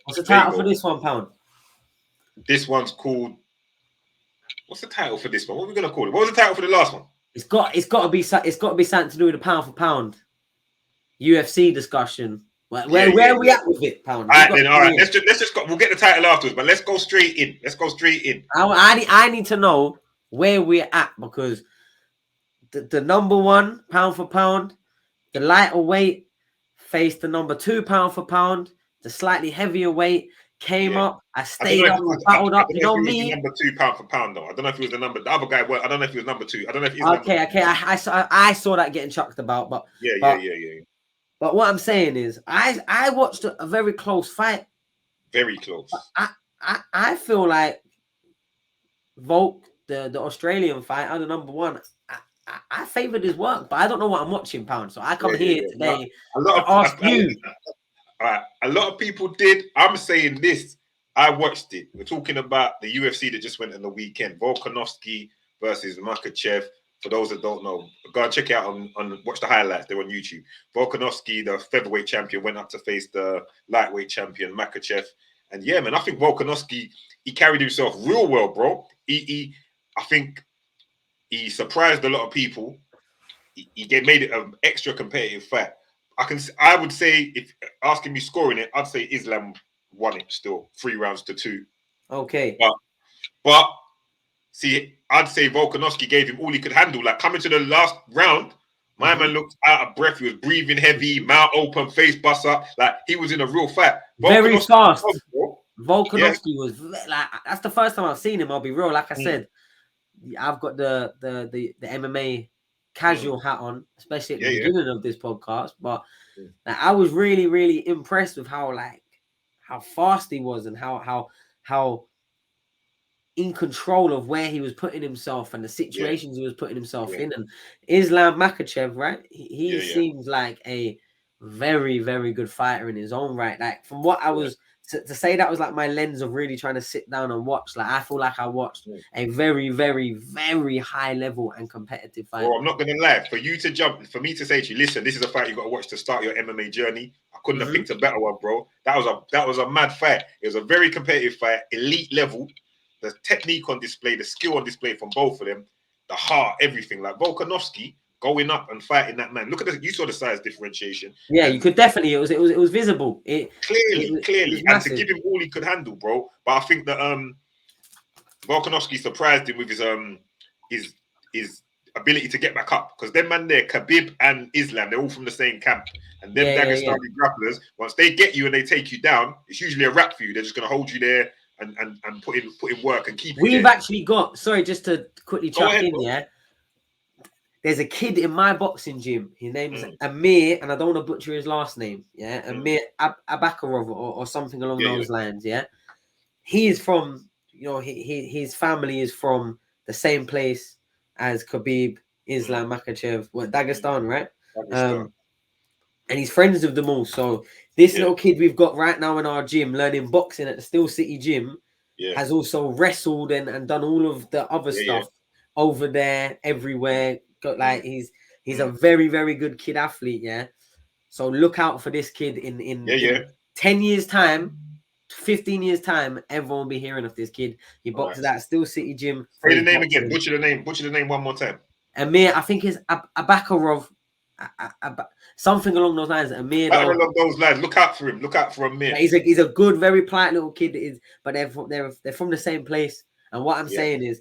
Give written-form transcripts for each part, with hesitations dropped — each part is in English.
What's the title for this one, Pound? This one's called. What's the title for this one? What are we gonna call it? What was the title for the last one? It's got to be something to do with the pound for pound UFC discussion. Where are we at with it, Pound? All right. Let's just go. We'll get the title afterwards, but let's go straight in. I need to know where we're at, because the number one pound for pound, the lighter weight faced the number 2 pound for pound. The slightly heavier weight came up. I stayed up, battled up. You know me. Number 2 pound for pound, though. I don't know if he was the number. The other guy. I don't know if he was number 2. I don't know if he's okay. I saw that getting chucked about, but yeah. But what I'm saying is, I watched a very close fight. Very close. I feel like Volk, the Australian fight, the number one. I favoured his work, but I don't know what I'm watching, Pound. So I come here today to ask you. All right, a lot of people did. I'm saying this. I watched it. We're talking about the UFC that just went on the weekend. Volkanovski versus Makhachev. For those that don't know, go and check it out on watch the highlights. They're on YouTube. Volkanovski, the featherweight champion, went up to face the lightweight champion Makhachev. And yeah, man, I think Volkanovski, he carried himself real well, bro. I think he surprised a lot of people. He made it an extra competitive fight. I would say, if asking me scoring it, I'd say Islam won it still, 3 rounds to 2. Okay. But see, I'd say Volkanovski gave him all he could handle. Like, coming to the last round, my man looked out of breath. He was breathing heavy, mouth open, face bust up. Like, he was in a real fight. Very fast. Volkanovski was like, that's the first time I've seen him. I'll be real. Like I said, I've got the MMA casual hat on, especially at the beginning of this podcast. But like, I was really, really impressed with how fast he was and how in control of where he was putting himself and the situations he was putting himself in. And Islam Makhachev, right? He seems like a very, very good fighter in his own right. Like, from what I was to say, that was like my lens of really trying to sit down and watch. Like, I feel like I watched a very, very, very high level and competitive fight. Well, I'm not gonna lie. For me to say to you, listen, this is a fight you got to watch to start your MMA journey. I couldn't have picked a better one, bro. That was a mad fight. It was a very competitive fight, elite level. The technique on display, the skill on display from both of them, the heart, everything. Like Volkanovski going up and fighting that man. Look at this. You saw the size differentiation. Yeah, you could definitely. It was visible. Clearly, and to give him all he could handle, bro. But I think that Volkanovski surprised him with his ability to get back up, because them man there, Khabib and Islam, they're all from the same camp. And them Dagestani grapplers, once they get you and they take you down, it's usually a wrap for you. They're just gonna hold you there and put in work and keep you. We've actually got, sorry, just to quickly chuck in, bro. There's a kid in my boxing gym. His name's Amir, and I don't want to butcher his last name. Yeah, Amir Abakarov or something along those lines. Yeah, he is from, his family is from the same place as Khabib, Islam Makhachev, Dagestan, right? Dagestan. And he's friends with them all. So this little kid we've got right now in our gym learning boxing at the Steel City gym has also wrestled and done all of the other stuff over there, everywhere. Like, he's a very, very good kid athlete. Yeah. So look out for this kid in 10 years time, 15 years time. Everyone will be hearing of this kid. He boxes at Steel City gym. Say the name again. Butcher the name one more time. Amir, I think it's Abakarov. Something along those lines. Amir, along those lines. Look out for him. Look out for Amir. He's a good, very polite little kid. But they're from the same place. And what I'm saying is,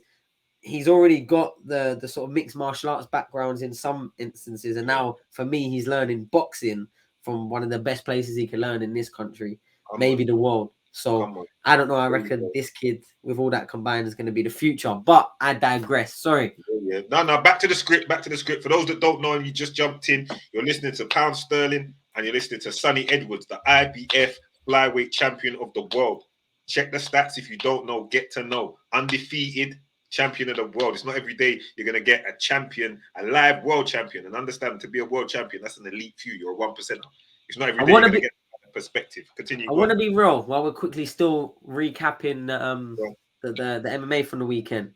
he's already got the sort of mixed martial arts backgrounds in some instances, and now for me, he's learning boxing from one of the best places he can learn in this country, maybe the world. So I don't know. I reckon this kid, with all that combined, is going to be the future. But I digress. Sorry. No. Back to the script. For those that don't know and you just jumped in, you're listening to Pound Sterling and you're listening to Sunny Edwards, the IBF flyweight champion of the world. Check the stats if you don't know. Get to know. Undefeated champion of the world. It's not every day you're going to get a champion, a live world champion. And understand, to be a world champion, that's an elite few. You're a 1%. It's not every day you're going to get perspective. Continue. I want to be real while we're quickly still recapping the MMA from the weekend.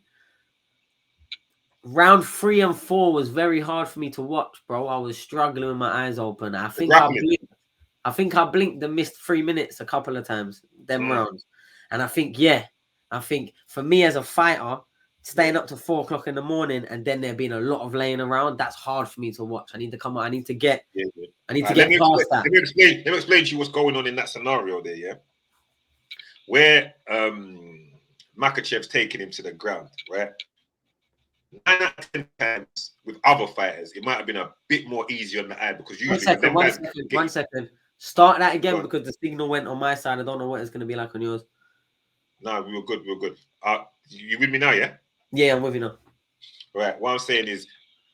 Round 3 and 4 was very hard for me to watch, bro. I was struggling with my eyes open. I think I blinked and missed 3 minutes a couple of times. them rounds. And I think, for me as a fighter, staying up to 4 o'clock in the morning and then there being a lot of laying around, that's hard for me to watch. I need to come out. I need to get past that. Let me explain to you what's going on in that scenario there, yeah? Where Makhachev's taking him to the ground, right? 9 out of 10 times with other fighters, it might have been a bit more easy on the eye because usually one second. Start that again because the signal went on my side. I don't know what it's going to be like on yours. No, we were good. You with me now, yeah? Yeah, I'm with you now. Right. What I'm saying is,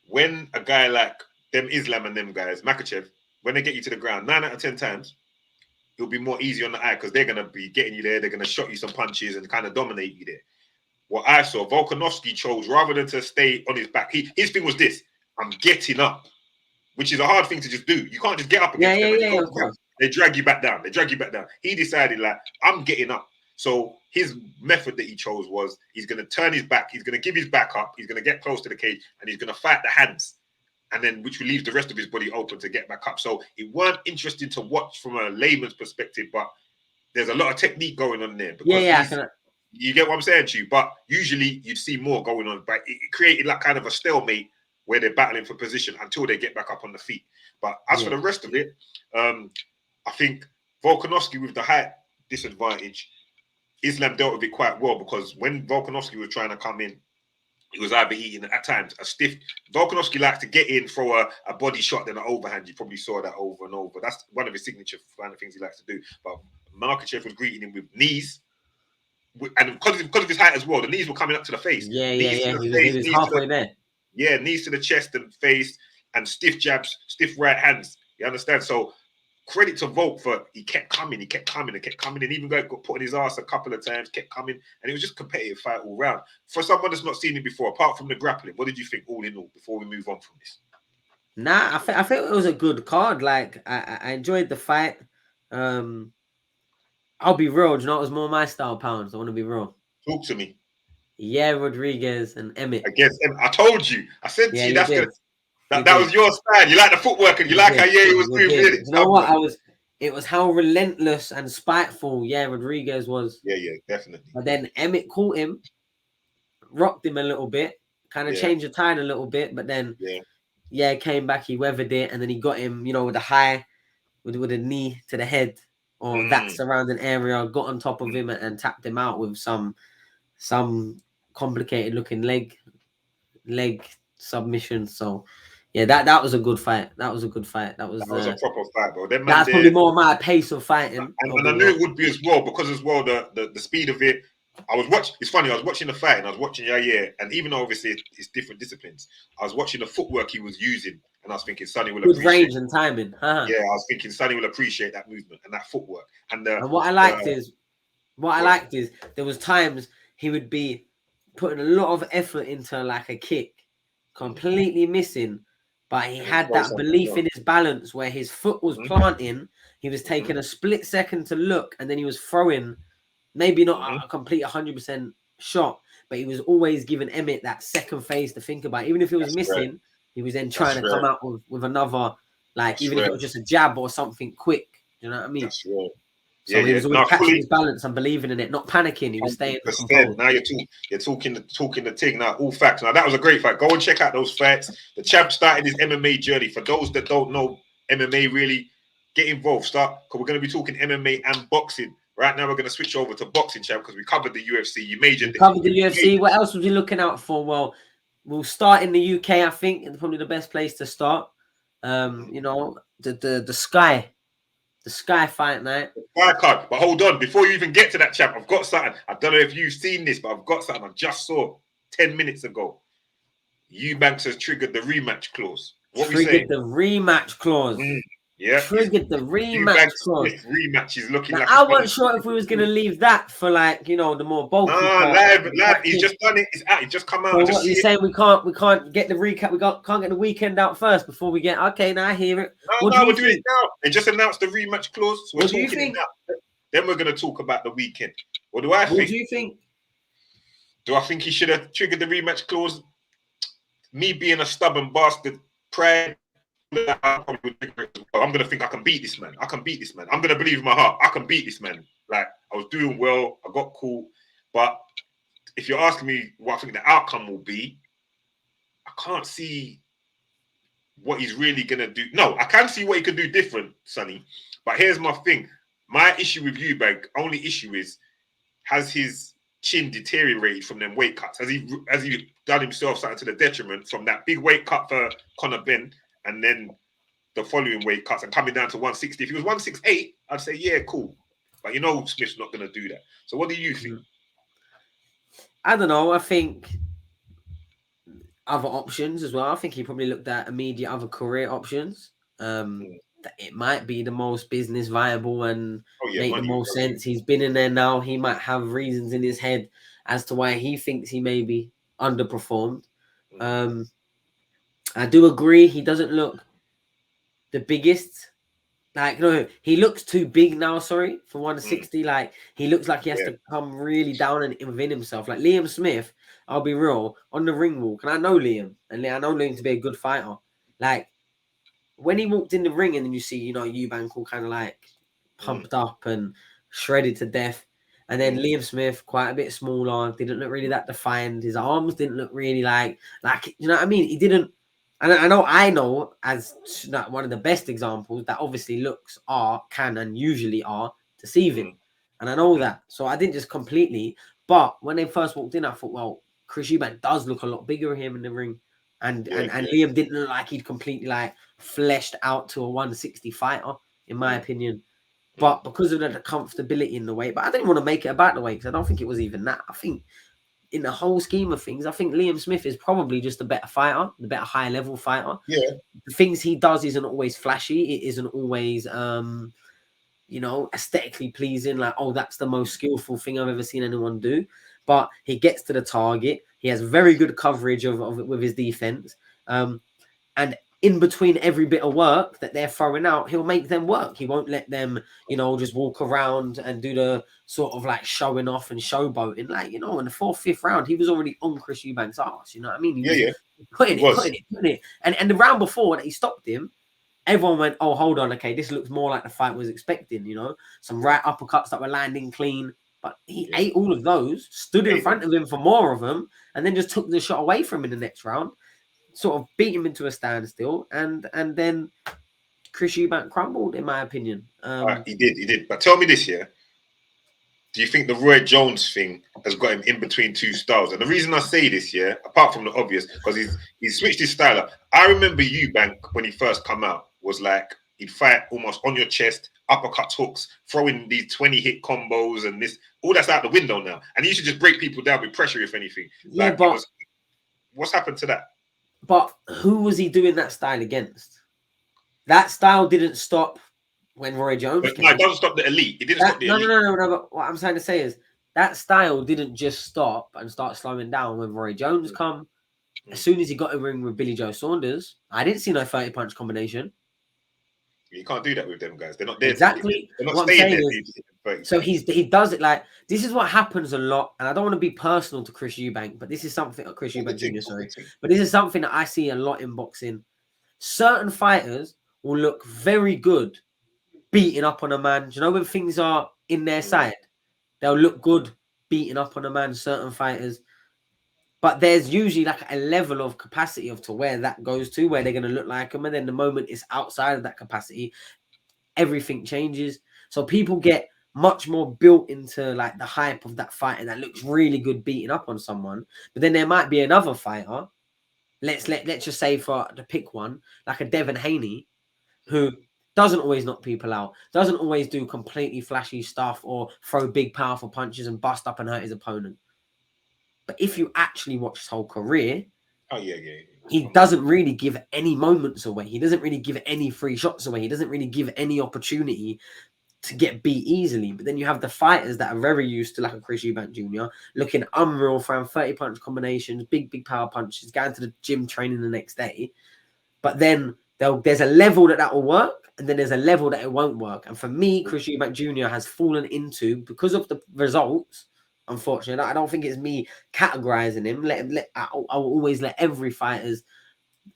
when a guy like them Islam and them guys, Makhachev, when they get you to the ground, 9 out of 10 times, it'll be more easy on the eye because they're going to be getting you there. They're going to shot you some punches and kind of dominate you there. What I saw, Volkanovski chose, rather than to stay on his back, his thing was this: I'm getting up, which is a hard thing to just do. You can't just get up against them. They drag you back down. He decided, like, I'm getting up. So his method that he chose was he's going to turn his back. He's going to give his back up. He's going to get close to the cage, and he's going to fight the hands, and then which will leave the rest of his body open to get back up. So it weren't interesting to watch from a layman's perspective, but there's a lot of technique going on there. Because you get what I'm saying to you? But usually you'd see more going on. But it created like kind of a stalemate where they're battling for position until they get back up on the feet. But as for the rest of it, I think Volkanovski with the height disadvantage, Islam dealt with it quite well because when Volkanovski was trying to come in, he was either eating at times a stiff. Volkanovski likes to get in, throw a body shot, then an overhand. You probably saw that over and over. That's one of his signature kind of things he likes to do. But Makhachev was greeting him with knees. And because of his height as well, the knees were coming up to the face. He was halfway there. Yeah, knees to the chest and face, and stiff jabs, stiff right hands. You understand? So credit to Volk for he kept coming, and even got put on his ass a couple of times, kept coming, and it was just a competitive fight all round. For someone that's not seen it before, apart from the grappling, what did you think all in all before we move on from this? Nah, I think it was a good card. Like I enjoyed the fight. I'll be real, you know, it was more my style pounds. I want to be real. Talk to me. Yeah, Rodriguez and Emmet. Against Emmet. I told you. I said to you, that was your style. You like the footwork and you like how he was doing it. You know what? It was how relentless and spiteful, Rodriguez was. Yeah, definitely. But then Emmet caught him, rocked him a little bit, kind of changed the tide a little bit, but then came back, he weathered it, and then he got him, with a high, with a knee to the head or that surrounding area, got on top of him and tapped him out with some complicated looking leg submission. So that was a good fight. That was a proper fight, bro. That's probably more my pace of fighting. And I knew it would be as well because the speed of it. It's funny, I was watching the fight and I was watching and even though obviously it's different disciplines, I was watching the footwork he was using and I was thinking Sunny will appreciate range and timing. Yeah, I was thinking Sunny will appreciate that movement and that footwork. And what I liked is there was times he would be putting a lot of effort into like a kick, completely missing, but he had that belief in his balance where his foot was planting, he was taking a split second to look, and then he was throwing, maybe not a complete 100% shot, but he was always giving Emmet that second phase to think about. Even if it was missing, he was then trying to come out with another, even if it was just a jab or something quick. You know what I mean? That's right. So he was always catching his balance and believing in it, not panicking. He was staying composed. Now you're talking the thing now, all facts. Now that was a great fight. Go and check out those fights. The champ started his MMA journey. For those that don't know MMA, really get involved. Because we're going to be talking MMA and boxing. Right now we're going to switch over to boxing, champ, because we covered the UFC. You covered the UFC. What else was you looking out for? Well, we'll start in the UK. I think it's probably the best place to start. The Sky fight night. Sky card. But hold on, before you even get to that, champ, I've got something. I don't know if you've seen this, but I've got something I just saw 10 minutes ago. Eubank has triggered the rematch clause. What we saying? The rematch clause. Yeah. Triggered the rematch clause. Rematch is looking now, like I wasn't sure if we was going to leave that for the more bulky part. Live. He's just done it. It's out. He's just come out. So what you're saying? We can't get the recap. Can't get the weekend out first before we get. Okay, now I hear it. No, we're doing it now. They just announced the rematch clause. So what do you think? Then we're going to talk about the weekend. What do I think? What do you think? Do I think he should have triggered the rematch clause? Me being a stubborn bastard, pride. I'm going to think I can beat this man. I'm going to believe in my heart. I can beat this man. Like, I was doing well. I got caught. But if you're asking me what I think the outcome will be, I can't see what he's really going to do. No, I can see what he can do different, Sonny. But here's my thing. My issue with Eubank, only issue is, has his chin deteriorated from them weight cuts? Has he done himself something to the detriment from that big weight cut for Conor Benn and then the following weight cuts and coming down to 160? If he was 168, I'd say, yeah, cool. But you know Smith's not going to do that. So what do you think? I don't know. I think other options as well. I think he probably looked at immediate other career options. That it might be the most business viable and make the most sense. He's been in there now. He might have reasons in his head as to why he thinks he may be underperformed. I do agree. He doesn't look the biggest. Like, no, he looks too big now, sorry, for 160. Like, he looks like he has to come really down and within himself. Like, Liam Smith, I'll be real, on the ring walk, and I know Liam, and I know Liam to be a good fighter. Like, when he walked in the ring and then you see, Eubank all kind of like pumped up and shredded to death. And then Liam Smith, quite a bit smaller, didn't look really that defined. His arms didn't look really like, you know what I mean? He didn't. And I know as one of the best examples that obviously looks can and usually are deceiving. And I know that. So I didn't just completely. But when they first walked in, I thought, well, Chris Eubank does look a lot bigger than him in the ring. And Liam didn't look like he'd completely like fleshed out to a 160 fighter, in my opinion. But because of the comfortability in the weight, but I didn't want to make it about the weight because I don't think it was even that. I think in the whole scheme of things, I think Liam Smith is probably just a better fighter, the better high level fighter. Yeah. The things he does isn't always flashy. It isn't always, aesthetically pleasing. Like, oh, that's the most skillful thing I've ever seen anyone do. But he gets to the target. He has very good coverage of it with his defense. And in between every bit of work that they're throwing out, he'll make them work. He won't let them, just walk around and do the sort of like showing off and showboating. Like, in the fourth, fifth round, he was already on Chris Eubank's ass. You know what I mean? He was putting it. And the round before that he stopped him, everyone went, oh, hold on. Okay, this looks more like the fight was expecting, some right uppercuts that were landing clean. But he ate all of those, stood in front of him for more of them, and then just took the shot away from him in the next round. Sort of beat him into a standstill, and then Chris Eubank crumbled, in my opinion. He did. But tell me this, yeah. Do you think the Roy Jones thing has got him in between two styles? And the reason I say this, yeah, apart from the obvious, because he's switched his style up. I remember Eubank when he first come out was like he'd fight almost on your chest, uppercut hooks, throwing these 20-hit combos, and this all that's out the window now. And he used to just break people down with pressure, if anything. Yeah, but what's happened to that? But who was he doing that style against? That style didn't stop when Roy Jones came. No, it doesn't stop the elite. It didn't stop the elite. No. But what I'm trying to say is that style didn't just stop and start slowing down when Roy Jones come. As soon as he got a ring with Billy Joe Saunders, I didn't see no 30-punch combination. You can't do that with them guys. They're not there. Exactly. They're not staying there. So he does it like this is what happens a lot, and I don't want to be personal to Chris Eubank, but this is something Chris Eubank Jr. Sorry, but this is something that I see a lot in boxing. Certain fighters will look very good beating up on a man. Do you know when things are in their side, they'll look good beating up on a man. Certain fighters, but there's usually like a level of capacity to where that goes to, where they're going to look like them, and then the moment it's outside of that capacity, everything changes. So people get much more built into like the hype of that fight, and that looks really good beating up on someone. But then there might be another fighter. Let's just say for the pick one, like a Devin Haney, who doesn't always knock people out, doesn't always do completely flashy stuff or throw big powerful punches and bust up and hurt his opponent. But if you actually watch his whole career, he doesn't really give any moments away. He doesn't really give any free shots away. He doesn't really give any opportunity to get beat easily. But then you have the fighters that are very used to, like a Chris Eubank Jr., looking unreal, throwing 30-punch combinations, big power punches, going to the gym training the next day. But then there's a level that will work, and then there's a level that it won't work. And for me, Chris Eubank Jr. has fallen into, because of the results, unfortunately, I don't think it's me categorizing him. I will always let every fighter's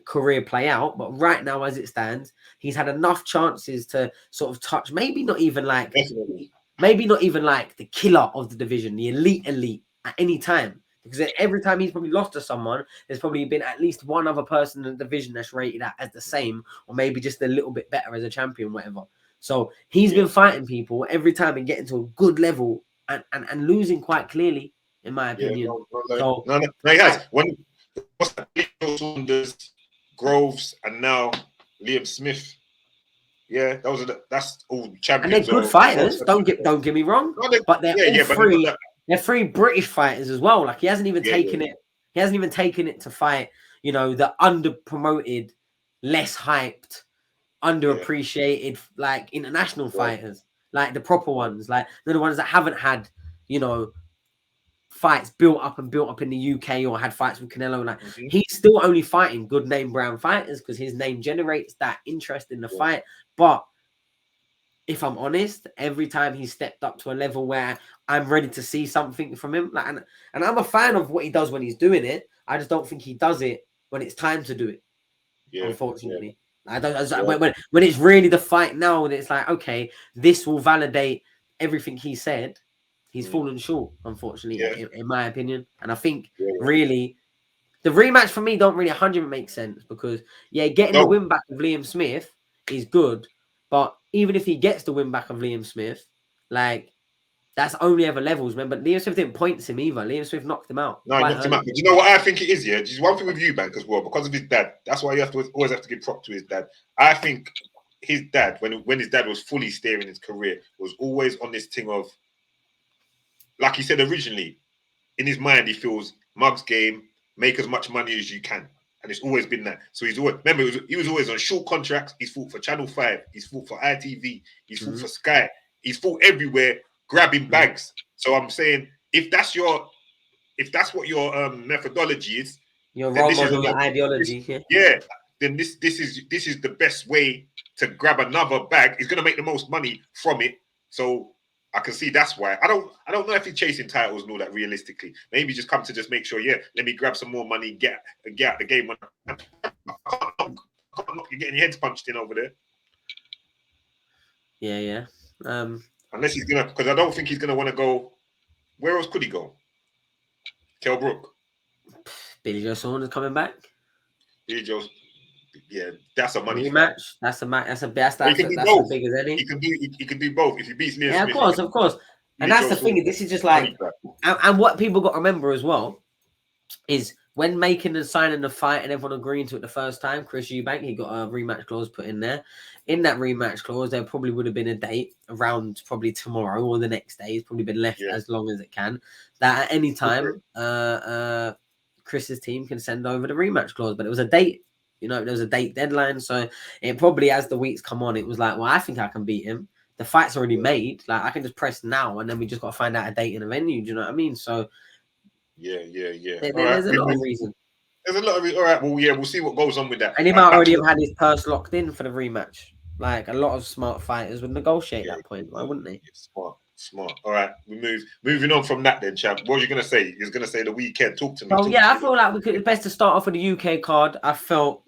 career play out. But right now, as it stands, he's had enough chances to sort of touch, maybe not even like, maybe not even like the killer of the division, the elite at any time. Because every time he's probably lost to someone, there's probably been at least one other person in the division that's rated as the same, or maybe just a little bit better as a champion, whatever. So he's been fighting people every time and getting to a good level and losing quite clearly, in my opinion. No, he has. When Saunders, Groves, and now Liam Smith. Yeah, that's all champions. And they're good fighters. Don't get me wrong. But they're three. They're three British fighters as well. Like he hasn't even taken it. He hasn't even taken it to fight, the under-promoted, less hyped, underappreciated, like international fighters, like the proper ones, like they're the ones that haven't had, fights built up in the UK or had fights with Canelo. Like he's still only fighting good name brand fighters because his name generates that interest in the fight. But if I'm honest, every time he stepped up to a level where I'm ready to see something from him, like, and I'm a fan of what he does when he's doing it. I just don't think he does it when it's time to do it. Unfortunately, I don't. When it's really the fight now, and it's like, okay, this will validate everything he said. He's fallen short, unfortunately, in my opinion. And I think really the rematch for me don't really 100% make sense because getting the win back of Liam Smith is good. But even if he gets the win back of Liam Smith, like that's only ever levels, man. But Liam Smith didn't point him either. Liam Smith knocked him out. No, he knocked him out. But you know what I think it is, yeah? There's one thing with Eubank as well, because of his dad. That's why you always have to give prop to his dad. I think his dad, when his dad was fully steering his career, was always on this thing of, like he said originally, in his mind, he feels Mug's game, make as much money as you can. And it's always been that. So he's always, remember, he was always on short contracts. He's fought for Channel 5. He's fought for ITV. He's fought for Sky. He's fought everywhere, grabbing bags. So I'm saying, if that's what your methodology is, your role model, your ideology, then this is the best way to grab another bag. He's gonna make the most money from it. So I can see that's why. I don't know if he's chasing titles and all that realistically. Maybe just come to just make sure, let me grab some more money, get out the game. You're getting your heads punched in over there. Yeah. Unless he's gonna, because I don't think he's gonna want to go. Where else could he go? Kell Brook. Billy Joe Saunders coming back. Billy Joe. Yeah, that's a money rematch. That's the best. That's as big as any. He can do both if he beats Liam Smith. Yeah, of course. And that's the thing. This is just like, and what people got to remember as well is when making and signing the fight and everyone agreeing to it the first time, Chris Eubank, he got a rematch clause put in there. In that rematch clause, there probably would have been a date around probably tomorrow or the next day. It's probably been left as long as it can. That at any time, Chris's team can send over the rematch clause. But it was a date. There was a date deadline. So it probably, as the weeks come on, it was like, well, I think I can beat him. The fight's already made. Like, I can just press now, and then we just got to find out a date and a venue. Do you know what I mean? So, there's a lot of reason. There's a lot of all right. Well, we'll see what goes on with that. And he might already have had his purse locked in for the rematch. Like, a lot of smart fighters would negotiate that point. Why wouldn't they? Smart. All right, moving on from that then, champ. What are you gonna say? You're gonna say the weekend. Talk to me. Oh I feel like it's best to start off with the UK card. I felt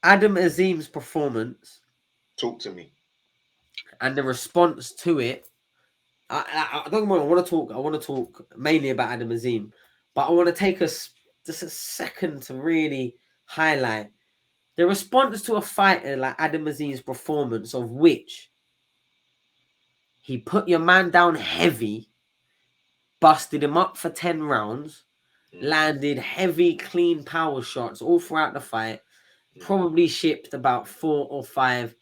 Adam Azim's performance. Talk to me. And the response to it. I don't want. I want to talk mainly about Adam Azim, but I want to take just a second to really highlight the response to a fighter like Adam Azim's performance, of which he put your man down heavy, busted him up for 10 rounds, landed heavy, clean power shots all throughout the fight, probably shipped about 4 or 5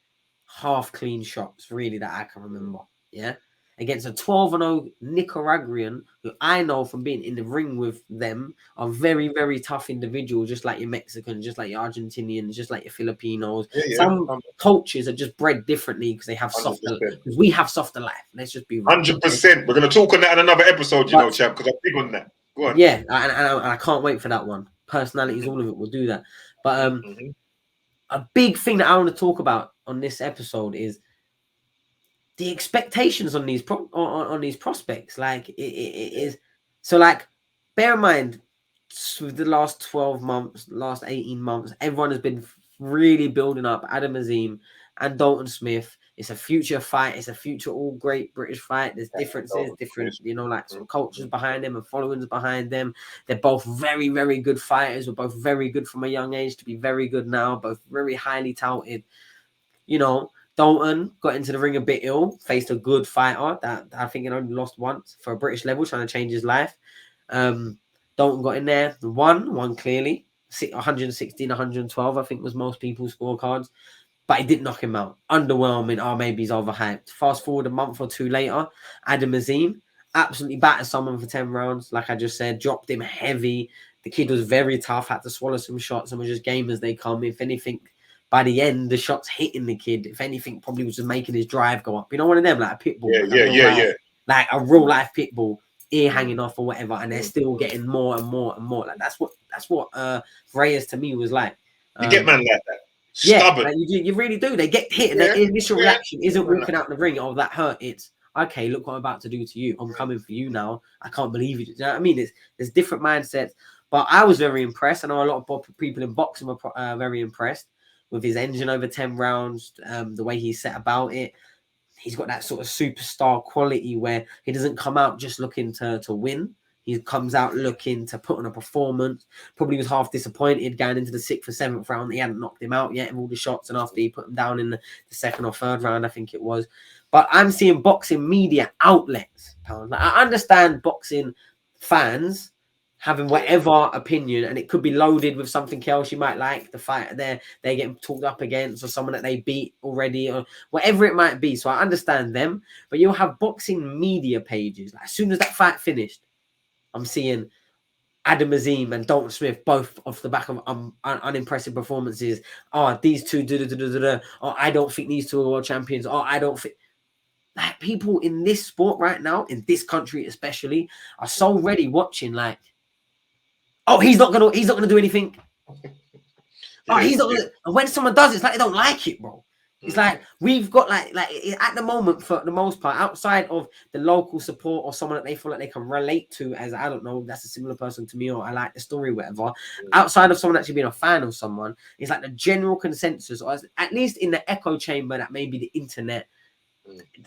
half clean shots, really, that I can remember. Yeah. Against a 12-0 Nicaraguan, who I know from being in the ring with them are very, very tough individuals, just like your Mexicans, just like your Argentinians, just like your Filipinos. Some cultures are just bred differently because they have softer. Because we have softer life. Let's just be 100%. We're going to talk on that in another episode, champ, because I'm big on that. Go on. Yeah, and I can't wait for that one. Personalities, all of it will do that. But a big thing that I want to talk about on this episode is the expectations on these prospects. Like it is so, like, bear in mind, with the last 12 months, last 18 months, everyone has been really building up Adam Azim and Dalton Smith It's a future fight. It's a future all great British fight. There's differences, different, you know, like sort of cultures behind them and followings behind them. They're both very, very good fighters. We're both very good from a young age to be very good now. Both very highly touted. You know, Dalton got into the ring a bit ill, faced a good fighter that I think he only lost once for a British level, trying to change his life. Dalton got in there, won clearly. 116, 112, I think was most people's scorecards. But he didn't knock him out. Underwhelming. Oh, maybe he's overhyped. Fast forward a month or two later, Azim absolutely battered someone for 10 rounds. Like I just said, dropped him heavy. The kid was very tough, had to swallow some shots and was just game as they come. If anything, by the end, the shots hitting the kid, if anything, probably was just making his drive go up. You know, one of them, like a pit bull. Like a real life pit bull, ear hanging off or whatever, and they're still getting more and more and more. Like that's what Reyes to me was like. You get man like that. Stubborn. Like you really do. They get hit, and their initial reaction isn't walking out the ring. Oh, that hurt. It's okay. Look what I'm about to do to you. I'm coming for you now. I can't believe it. You know what I mean? There's different mindsets. But I was very impressed. I know a lot of people in boxing were very impressed with his engine over 10 rounds, the way he set about it. He's got that sort of superstar quality where he doesn't come out just looking to win. He comes out looking to put on a performance. Probably was half disappointed going into the 6th or 7th round. He hadn't knocked him out yet in all the shots. And after he put him down in the 2nd or 3rd round, I think it was. But I'm seeing boxing media outlets. Like, I understand boxing fans having whatever opinion, and it could be loaded with something else you might like. The fighter they're getting talked up against, or someone that they beat already, or whatever it might be. So I understand them. But you'll have boxing media pages. Like, as soon as that fight finished, I'm seeing Azim and Dalton Smith both off the back of unimpressive performances. Oh, these two, oh, I don't think these two are world champions. Oh, I don't think. Like, people in this sport right now, in this country especially, are so ready watching, like, oh, he's not gonna do anything. Oh, he's not gonna. And when someone does, it's like they don't like it, bro. It's like we've got like at the moment, for the most part, outside of the local support or someone that they feel like they can relate to, as I don't know, that's a similar person to me, or I like the story, whatever. Outside of someone actually being a fan of someone, it's like the general consensus, or at least in the echo chamber that may be the internet.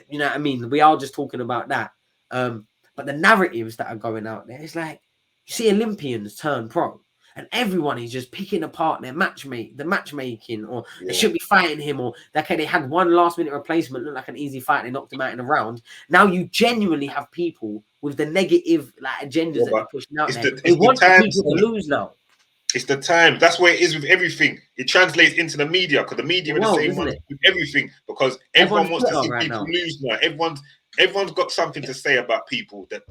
You know what I mean? We are just talking about that. But the narratives that are going out there, it's like you see Olympians turn pro. And everyone is just picking apart their matchmaking, or they should be fighting him, or they had one last-minute replacement, looked like an easy fight, they knocked him out in a round. Now you genuinely have people with the negative agendas that they're pushing out there. They want people to lose now. It's the time. That's where it is with everything. It translates into the media, because the media are the same ones with everything, because everyone wants to see people lose now. Everyone's got something to say about people that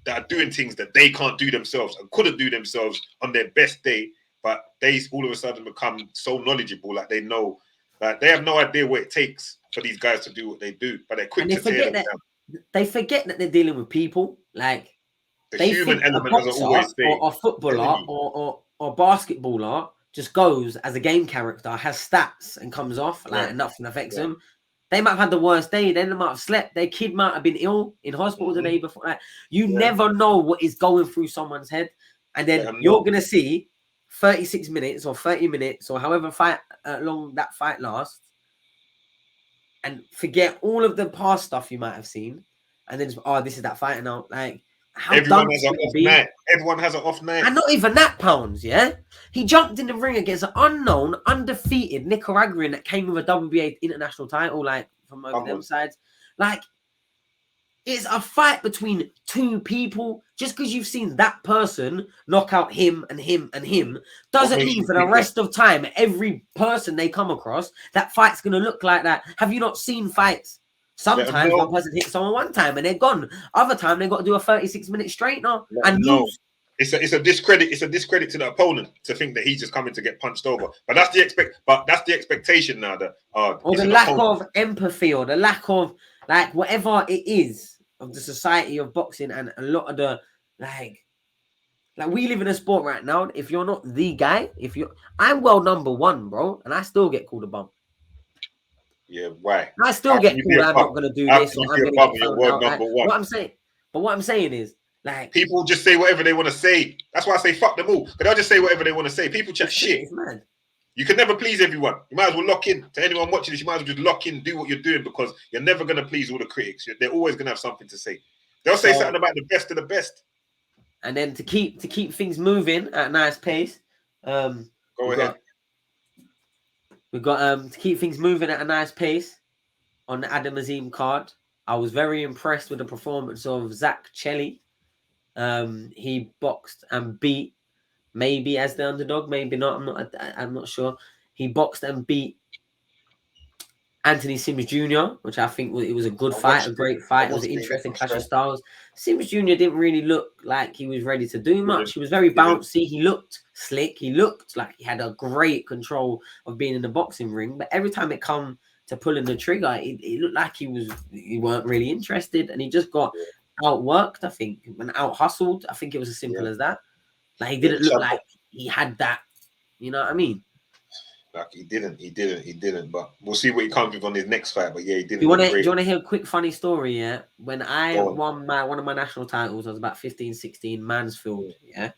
are doing things that they can't do themselves and couldn't do themselves on their best day, but they all of a sudden become so knowledgeable, like they know, like they have no idea what it takes for these guys to do what they do, but they're quick to tear them down. They forget that they're dealing with people. Like, the human element doesn't always stay. Or a footballer or basketballer just goes as a game character, has stats and comes off, like nothing affects them. They might have had the worst day. They might have slept. Their kid might have been ill in hospital the day before. Like, you never know what is going through someone's head. And then you're going to see 36 minutes or 30 minutes or however long that fight lasts, and forget all of the past stuff you might have seen. And then, this is that fight now. Like, everyone has an off night. Everyone has an off night. And not even that, Pounds, yeah? He jumped in the ring against an unknown, undefeated Nicaraguan that came with a WBA international title, like, from over them sides. Like, it's a fight between two people. Just because you've seen that person knock out him and him and him doesn't mean for the rest of time, every person they come across, that fight's going to look like that. Have you not seen fights? Sometimes one person hits someone one time and they're gone. Other time they got to do a 36-minute straight now and lose. It's a discredit. It's a discredit to the opponent to think that he's just coming to get punched over. But that's the expectation now. That or the lack of empathy, or the lack of, like, whatever it is of the society of boxing, and a lot of the like we live in a sport right now. If you're not the guy, I'm world number 1, bro, and I still get called a bum. Yeah, right. I still get called. I'm not gonna do this. Or I'm gonna get world number 1. What I'm saying is, like, people just say whatever they want to say. That's why I say fuck them all. But they'll just say whatever they want to say. People chat shit. It's mad. You can never please everyone. You might as well lock in. To anyone watching this, you might as well just lock in, do what you're doing, because you're never going to please all the critics. They're always going to have something to say. They'll say something about the best of the best. And then to keep things moving at a nice pace, Go ahead. We've got to keep things moving at a nice pace on the Adam Azim card. I was very impressed with the performance of Zach Chelli. He boxed and beat, maybe as the underdog, maybe not. I'm not sure. He boxed and beat Anthony Sims Jr., which I think it was a good fight, a great fight. It was an interesting clash of styles. Sims Jr. didn't really look like he was ready to do much. He was very bouncy. He looked slick. He looked like he had a great control of being in the boxing ring. But every time it come to pulling the trigger, it looked like he weren't really interested, and he just got outworked, I think, and out hustled. I think it was as simple as that. Like, he didn't look like he had that. You know what I mean? Like, he didn't. But we'll see what he comes with on his next fight. But yeah, he didn't. Do you want to hear a quick funny story? Yeah, when I won one of my national titles, I was about 15, 16, Mansfield. Yeah,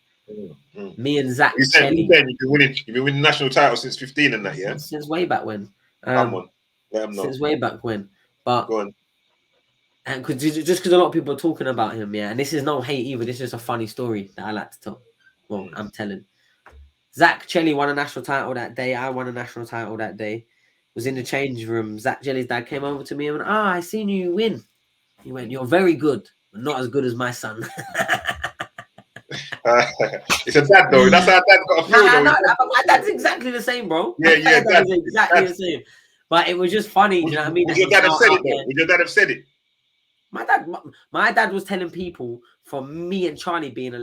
me and Zach Chelli. You've been winning national titles since 15 and that, yeah? Since way back when. Come on, let him know. Since way back when. But go on. And because a lot of people are talking about him, yeah, and this is no hate either. This is just a funny story that I like to tell. Well, I'm telling. Zach Chelli won a national title that day. I won a national title that day. Was in the change room. Zach Chelli's dad came over to me and went, I seen you win. He went, you're very good, but not as good as my son. It's a dad though. That's how dad got a feel though. My dad's exactly the same, bro. Yeah, that's exactly the same. But it was just funny. You know what I mean? Would your dad have said it though? Would your dad have said it? My dad was telling people for me and Charlie being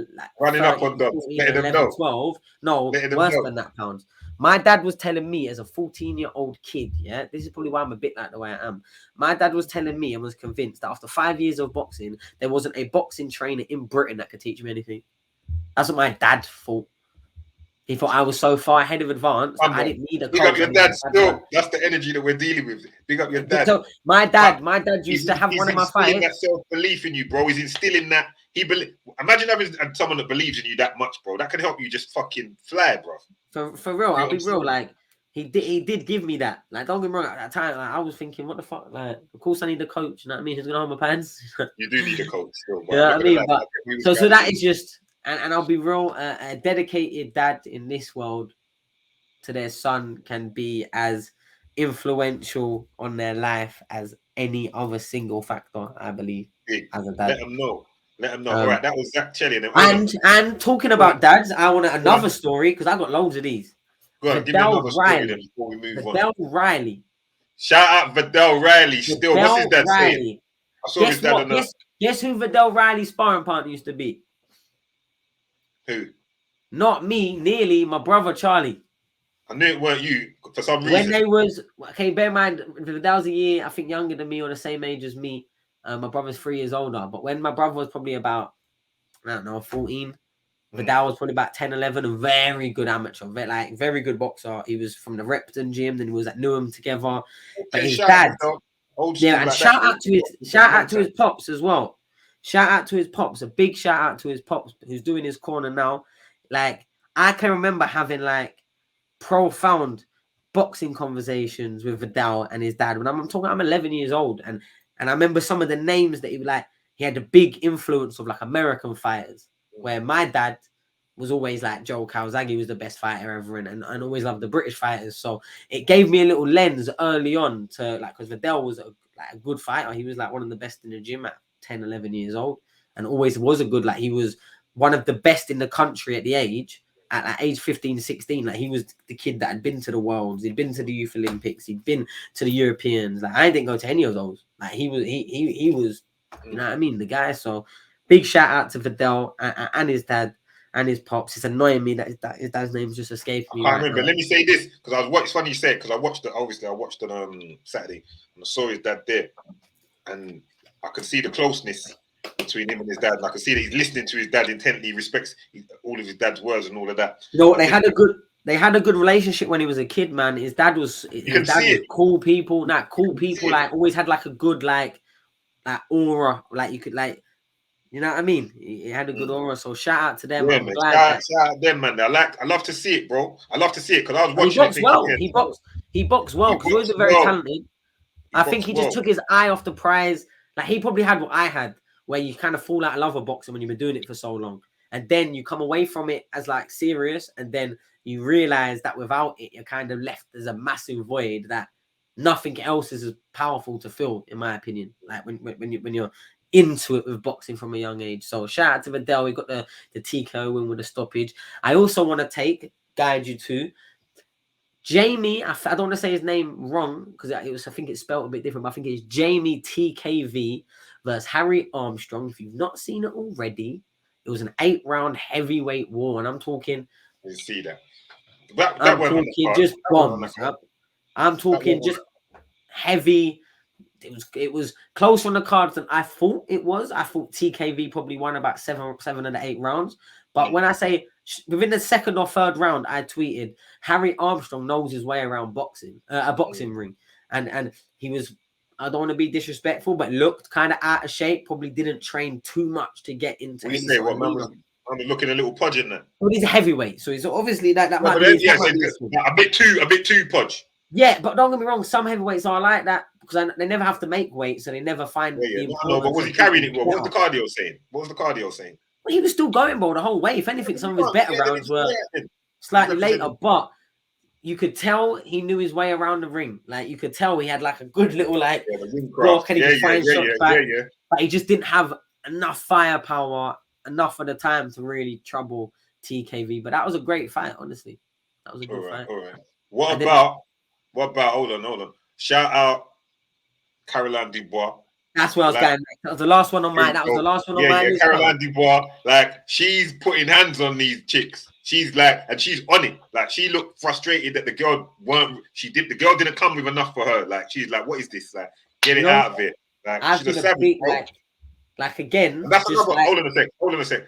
running 30, up on them, 14, 11, 12. No, worse than that, pounds. My dad was telling me as a 14-year-old kid, yeah, this is probably why I'm a bit like the way I am. My dad was telling me and was convinced that after 5 years of boxing, there wasn't a boxing trainer in Britain that could teach me anything. That's what my dad thought. He thought I was so far ahead of advance that I didn't need a coach. Big up your dad still. That's the energy that we're dealing with. Big up your dad. So my dad used to have one of my fights. That self-belief in you, bro. He's instilling that. Imagine having someone that believes in you that much, bro. That can help you just fucking fly, bro. For real, I'll be real. Like, he did give me that. Like, don't get me wrong, at that time, like, I was thinking, what the fuck? Like, of course I need a coach. You know what I mean? Who's gonna hold my pants? You do need a coach still, bro. You know what I mean? But, so that is just. And I'll be real, a dedicated dad in this world to their son can be as influential on their life as any other single factor, I believe, as a dad. Let them know. All right, that was Zach Chelli. And talking about dads, I want another story because I've got loads of these. Go on, give me another story then before we move on. Vidal Riley. Shout out Vidal Riley. Still, what's his dad saying? I saw his dad on that. Guess who Vidal Riley's sparring partner used to be? Who? Not me, nearly my brother Charlie. I knew it weren't you for some reason. When they was, okay, bear in mind, Vidal's a year, I think, younger than me or the same age as me. My brother's 3 years older. But when my brother was probably about, I don't know, 14, Vidal was probably about 10, 11, a very good amateur, very good boxer. He was from the Repton gym, then he was at Newham together. But his dad, and shout out to his pops as well. Shout out to his pops, a big shout out to his pops who's doing his corner now. Like, I can remember having like profound boxing conversations with Vidal and his dad. When I'm 11 years old, and I remember some of the names that he had a big influence of like American fighters, where my dad was always like Joe Calzaghe was the best fighter ever, and always loved the British fighters. So it gave me a little lens early on to like, because Vidal was a good fighter. He was like one of the best in the gym at 10, 11 years old, and always was a good, like, he was one of the best in the country at the age, at like age 15, 16. Like, he was the kid that had been to the Worlds, he'd been to the Youth Olympics, he'd been to the Europeans. Like, I didn't go to any of those. Like, he was, you know what I mean, the guy. So big shout out to Vidal and his dad and his pops. It's annoying me that his dad's name's just escaped me. I can't remember. Let me say this, because it's funny you said, because I watched it on Saturday, and I saw his dad there, and I can see the closeness between him and his dad. And I can see that he's listening to his dad intently, respects all of his dad's words and all of that. You know what? They had a good relationship when he was a kid, man. His dad was cool people. Like, always had like a good like aura. Like, you could like, You know what I mean? He had a good aura. So shout out to them. Yeah, I'm man. glad. Shout out them, man. I love to see it, bro. I love to see it because I was He watching it boxed thinking, well. He boxed well because he was boxed very well. talented. He I think boxed he just well. took his eye off the prize. Like he probably had what I had, where you kind of fall out of love with boxing when you've been doing it for so long. And then you come away from it as like serious, and then you realize that without it, you're kind of left as a massive void that nothing else is as powerful to fill, in my opinion. Like when you're into it with boxing from a young age. So shout out to Vidal. We got the TKO win with a stoppage. I also want to guide you to Jamie. I don't want to say his name wrong because I think it's spelled a bit different, but I think it's Jamie TKV versus Harry Armstrong. If you've not seen it already, it was an 8-round heavyweight war, and I'm talking. You see that? I'm talking just bombs. I'm talking just heavy. It was closer on the cards than I thought it was. I thought TKV probably won about seven of the 8 rounds. But when I say within the second or third round, I tweeted Harry Armstrong knows his way around boxing, a boxing ring, and he was. I don't want to be disrespectful, but looked kind of out of shape. Probably didn't train too much to get into any sort of meter. I'm looking a little podge in there. Well, he's a heavyweight, so he's obviously that might be. A bit too podge. Yeah, but don't get me wrong. Some heavyweights are like that because they never have to make weight, so they never find the importance. No, but was he carrying it well? What was the cardio saying? Well, he was still going, bro, the whole way. If anything, some of his better rounds were slightly later, but you could tell he knew his way around the ring. Like you could tell he had like a good little block and he could find shots back. But he just didn't have enough firepower, enough of the time to really trouble TKV. But that was a great fight, honestly. That was a good fight. All right. What about hold on. Shout out Caroline Dubois. That's where I was going. That was the last one on mine. Yeah, Caroline Dubois. Like she's putting hands on these chicks. She's and she's on it. Like she looked frustrated that the girl the girl didn't come with enough for her. Like she's like, what is this? Like, get it out of it. Like she's a savage, like again. That's another. Hold on a sec.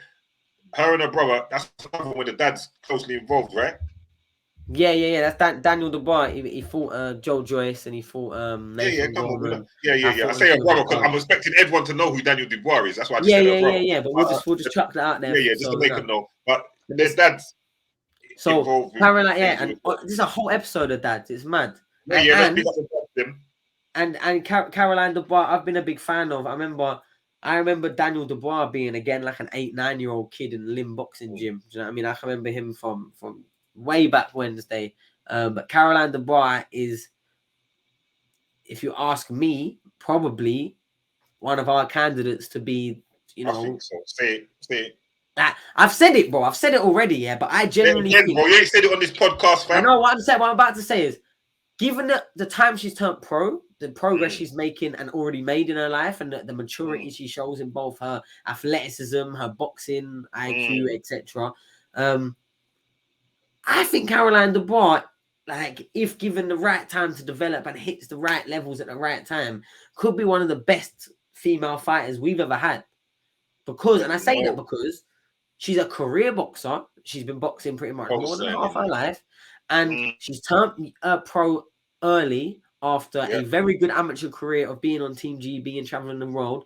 Her and her brother. That's another one where the dad's closely involved, right? Yeah. That's Daniel Dubois. He fought Joe Joyce and he fought Nathan Gorman. I say a brother because I'm expecting everyone to know who Daniel Dubois is. That's why I just said a brother. Yeah. But we'll just chuck that out there. Yeah, just to make them know. But there's dads. So Caroline, and this is a whole episode of dads. It's mad. And Caroline Dubois, I've been a big fan of. I remember Daniel Dubois being again like an 8-9-year-old kid in Lim boxing gym. Do you know what I mean? I can remember him from way back Wednesday. But Caroline Dubois is, if you ask me, probably one of our candidates to be, I think so. Say it. I've said it, bro. I've said it already, yeah. But I genuinely think, bro, you ain't said it on this podcast, fam. I know what I'm saying. What I'm about to say is, given the time she's turned pro, the progress she's making and already made in her life, and the maturity she shows in both her athleticism, her boxing IQ, etc. I think Caroline Dubois, like, if given the right time to develop and hits the right levels at the right time, could be one of the best female fighters we've ever had. Because, and I say that because she's a career boxer. She's been boxing pretty much more than half her life. And she's turned pro early after a very good amateur career of being on Team GB and traveling the world.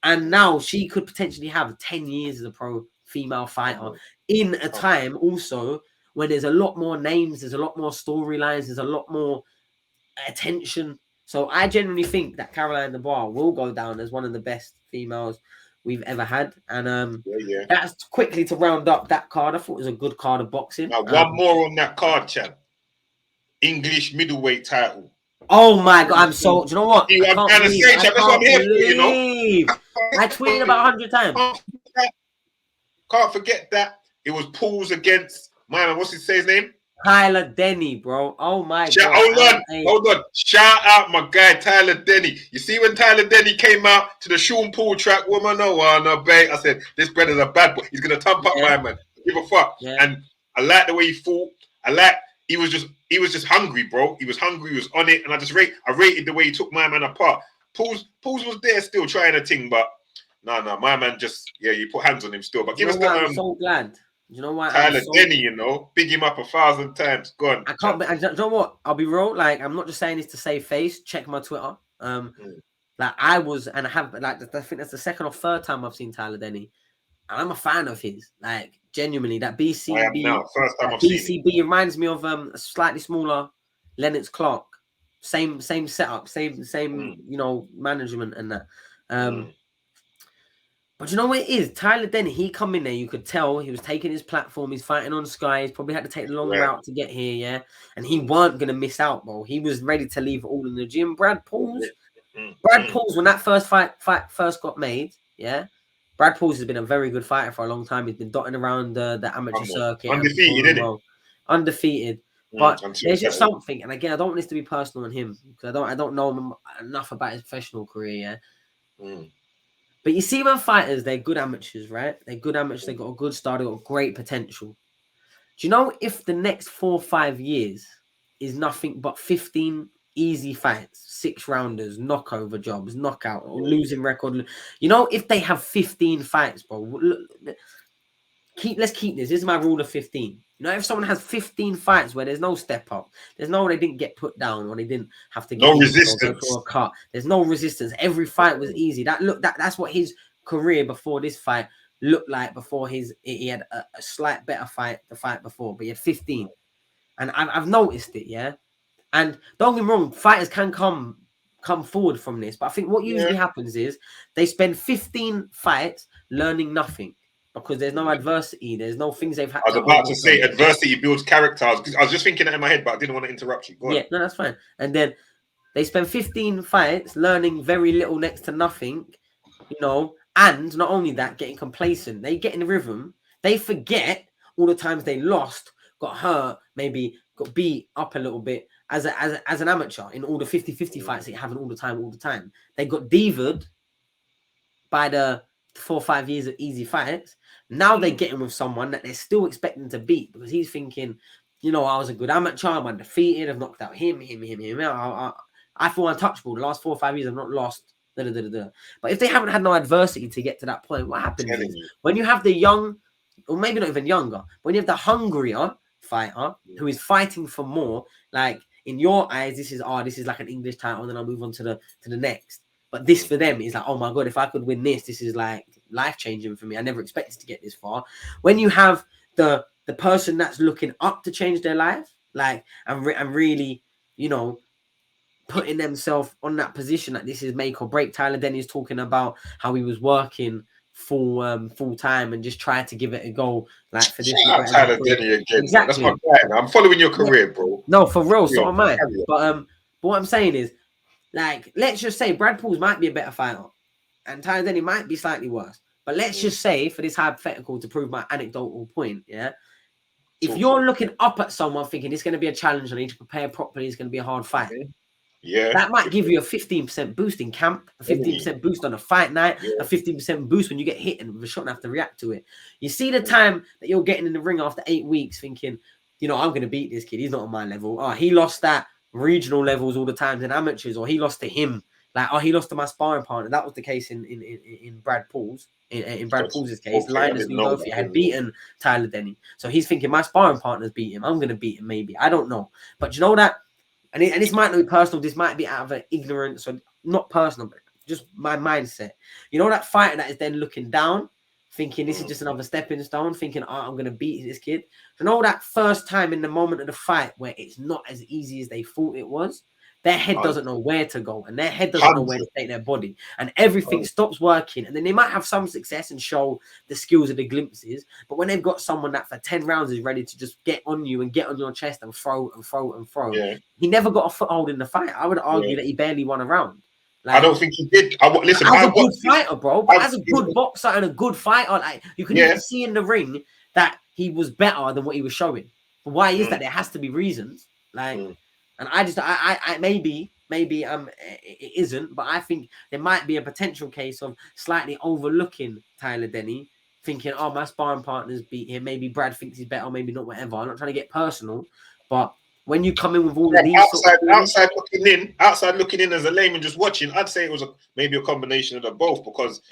And now she could potentially have 10 years as a pro female fighter in a time also when there's a lot more names, there's a lot more storylines, there's a lot more attention. So I genuinely think that Caroline Dubois will go down as one of the best females we've ever had. And that's quickly to round up that card. I thought it was a good card of boxing. Now, one more on that card, Chad. English middleweight title. Oh my God, I'm so, do you know what? I tweeted about 100 times. Can't forget that. It was Paul's against, what's his name? Tyler Denny, bro. Oh my God. Hold on. Shout out my guy, Tyler Denny. You see when Tyler Denny came out to the Sean Paul track, woman, no, babe. I said, this brother's a bad boy. He's going to thump up my man. Give a fuck. Yeah. And I like the way he fought. He was just hungry, bro. He was hungry. He was on it. And I rated the way he took my man apart. Paul's was there still trying a thing, but no, my man just, you put hands on him still. But give us the... I'm so glad. You know why? Tyler Denny, big him up 1,000 times. Go on. I can't. You know what? I'll be real. Like, I'm not just saying this to save face. Check my Twitter. Like I was, and I have, like, I think that's the second or third time I've seen Tyler Denny, and I'm a fan of his. Like, genuinely, that BCB, I am now. First time I've seen BCB reminds me of a slightly smaller Lennox Clark. Same setup, same you know, management and that. But you know what it is? Tyler Denny, he come in there, you could tell he was taking his platform, he's fighting on Sky, he's probably had to take the long route to get here, yeah? And he weren't going to miss out, bro. He was ready to leave it all in the gym. Brad Pauls, when that first fight first got made, yeah? Brad Pauls has been a very good fighter for a long time. He's been dotting around the amateur circuit. Undefeated, isn't it? Undefeated. But there's just something, and again, I don't want this to be personal on him, because I don't know him enough about his professional career, yeah? But you see, when fighters, they're good amateurs, right? They're good amateurs. They got a good start. They got great potential. Do you know if the next 4 or 5 years is nothing but 15 easy fights, 6-rounders, knockover jobs, knockout, or losing record? You know, if they have 15 fights, bro. Let's keep this. This is my rule of 15. You know, if someone has 15 fights where there's no step up, there's no they didn't get put down, or they didn't have to get resistance or a cut. There's no resistance. Every fight was easy. That's what his career before this fight looked like. Before he had a slight better fight the fight before, but he had 15, and I've noticed it. Yeah, and don't get me wrong, fighters can come forward from this, but I think what usually happens is they spend 15 fights learning nothing. Because there's no adversity, there's no things they've had. I was about to say adversity builds characters. I was just thinking that in my head, but I didn't want to interrupt you. Go on. No, that's fine. And then they spend 15 fights learning very little, next to nothing, you know. And not only that, getting complacent. They get in the rhythm. They forget all the times they lost, got hurt, maybe got beat up a little bit as an amateur in all the 50-50 fights that you have all the time. They got divaed by the 4 or 5 years of easy fights. Now they get in with someone that they're still expecting to beat, because he's thinking, you know, I was a good amateur, I'm undefeated, I've knocked out him. I feel untouchable. The last 4 or 5 years I've not lost. But if they haven't had no adversity to get to that point, what happens is when you have the young, or maybe not even younger, when you have the hungrier fighter who is fighting for more, like in your eyes, this is like an English title, and then I'll move on to the next. But this for them is like, oh my God, if I could win this is like life-changing for me. I never expected to get this far. When you have the person that's looking up to change their life, like, and really, you know, putting themselves on that position, that this is make or break. Tyler Denny is talking about how he was working full time and just tried to give it a go. Like, for this. Tyler Denny again. Exactly. That's my guy. I'm following your career, bro. No, for real. So am I. But what I'm saying is, like, let's just say Brad Pauls might be a better fighter and Tyler Denny might be slightly worse. But let's just say, for this hypothetical, to prove my anecdotal point, yeah, if you're looking up at someone thinking it's going to be a challenge, I need to prepare properly, it's going to be a hard fight, that might give you a 15% boost in camp, a 15% boost on a fight night, a 15% boost when you get hit and with a shot and have to react to it. You see the time that you're getting in the ring after 8 weeks thinking, you know, I'm going to beat this kid, he's not on my level. Oh, he lost that regional levels all the times in amateurs, or he lost to him. Like, oh, he lost to my sparring partner. That was the case in Brad Pauls. In Brad Pauls' case, Linus Lugofi had beaten Tyler Denny. So he's thinking, my sparring partner's beat him. I'm going to beat him, maybe. I don't know. But you know that, and this might not be personal. This might be out of ignorance, or not personal, but just my mindset. You know that fighter that is then looking down, thinking this is just another stepping stone, thinking, oh, I'm going to beat this kid. You know that first time in the moment of the fight where it's not as easy as they thought it was? Their head doesn't know where to go, and their head doesn't know where to take their body, and everything stops working. And then they might have some success and show the skills of the glimpses, but when they've got someone that for 10 rounds is ready to just get on you and get on your chest and throw, he never got a foothold in the fight. I would argue that he barely won a round. Like, I don't think he did. Listen, as a good fighter, bro, but as a good boxer and a good fighter, like, you can even see in the ring that he was better than what he was showing. But why is that? There has to be reasons, like. And I maybe it isn't, but I think there might be a potential case of slightly overlooking Tyler Denny, thinking, oh, my sparring partners beat him. Maybe Brad thinks he's better, maybe not, whatever. I'm not trying to get personal, but when you come in with all of these outside looking in as a layman just watching, I'd say it was maybe a combination of the both, because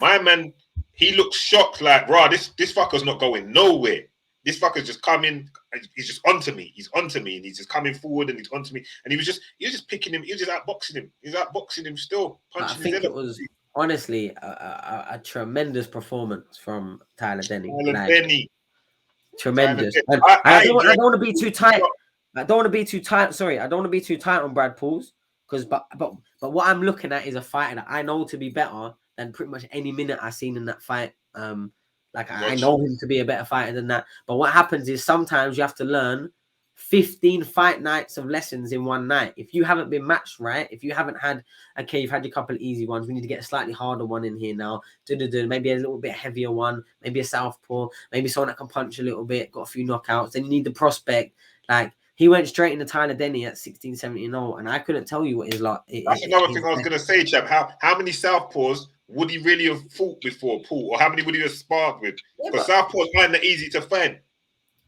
my man, he looked shocked, like, bro, this fucker's not going nowhere. this fucker's just coming. He's just onto me. He's onto me, and he's just coming forward, and he's onto me. And he was just picking him. He was just outboxing him. He's outboxing him still, punching his head. I think it was honestly a tremendous performance from Tyler Denny. Tremendous. I don't want to be too tight. I don't want to be too tight. Sorry, I don't want to be too tight on Brad Pauls but what I'm looking at is a fighter that I know to be better than pretty much any minute I've seen in that fight. I know him to be a better fighter than that. But what happens is sometimes you have to learn 15 fight nights of lessons in one night. If you haven't been matched right, if you haven't had, okay, you've had your couple of easy ones, we need to get a slightly harder one in here now. Maybe a little bit heavier one, maybe a southpaw, maybe someone that can punch a little bit, got a few knockouts. Then you need the prospect. Like, he went straight into Tyler Denny at 16, 17, 0, and I couldn't tell you what his like. That's another thing I was going to say, chap. How many southpaws would he really have fought before, Paul? Or how many would he have sparred with? Because southpaws aren't that easy to find.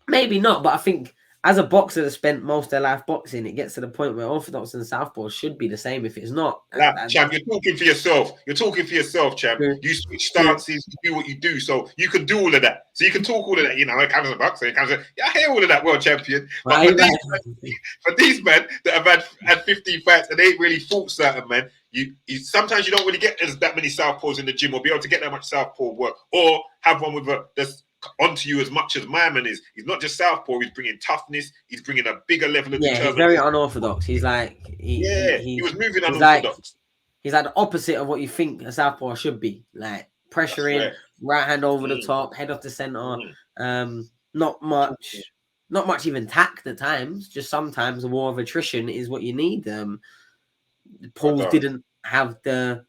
Maybe not, but I think as a boxer that spent most of their life boxing, it gets to the point where orthodox and southpaws should be the same. If it's not, champ, you're talking for yourself. You're talking for yourself, champ. Yeah. You switch stances, you do what you do, so you can do all of that. So you can talk all of that. You know, it comes as a boxer. I hear all of that, world champion. But for these men that have had 15 fights and they ain't really fought certain men, you sometimes you don't really get that many southpaws in the gym or be able to get that much southpaw work or have one with that's onto you as much as my man is. He's not just southpaw, he's bringing toughness, he's bringing a bigger level of determination. He's very unorthodox. He's like he was moving unorthodox. He's like the opposite of what you think a southpaw should be. Like pressuring, right hand over the top, head off the center. Not much even tact at times. Just sometimes a war of attrition is what you need. Paul didn't have the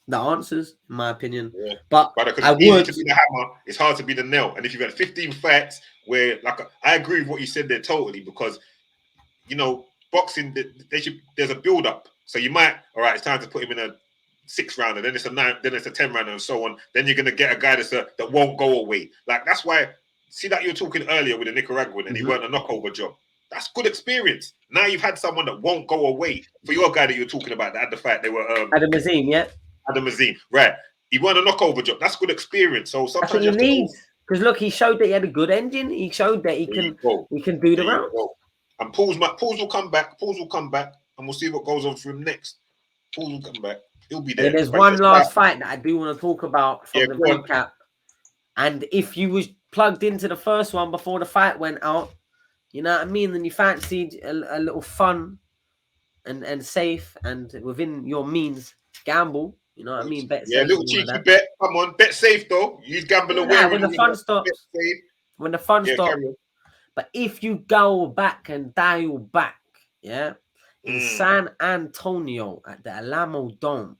answers, in my opinion. Yeah. But I would. To be the hammer, it's hard to be the nail. And if you've had 15 fights where, I agree with what you said there totally, because, you know, boxing, there's a build-up. So you might, all right, it's time to put him in a 6 round, and then it's a 9, then it's a 10 round, and so on. Then you're going to get a guy that won't go away. Like, that's why, see that you were talking earlier with the Nicaraguan, and he weren't a knockover job. That's good experience. Now you've had someone that won't go away. For your guy that you're talking about that had the fight, they were Adam Azim, yeah. Adam Azim, right? He won a knockover job. That's good experience. So sometimes you need, because look, he showed that he had a good engine. He showed that he can do the round. And Pauls will come back. Pauls will come back, and we'll see what goes on for him next. Pauls will come back. He'll be there. Yeah, there's one last fight that I do want to talk about from the recap. And if you was plugged into the first one before the fight went out, you know what I mean, then you fancied a little fun and safe and within your means gamble. You know what I mean? Bet safe, little cheeky bet. Come on, bet safe though. You gamble away when the fun stops. When the fun stops. But if you go back and dial back, in San Antonio at the Alamo Dome.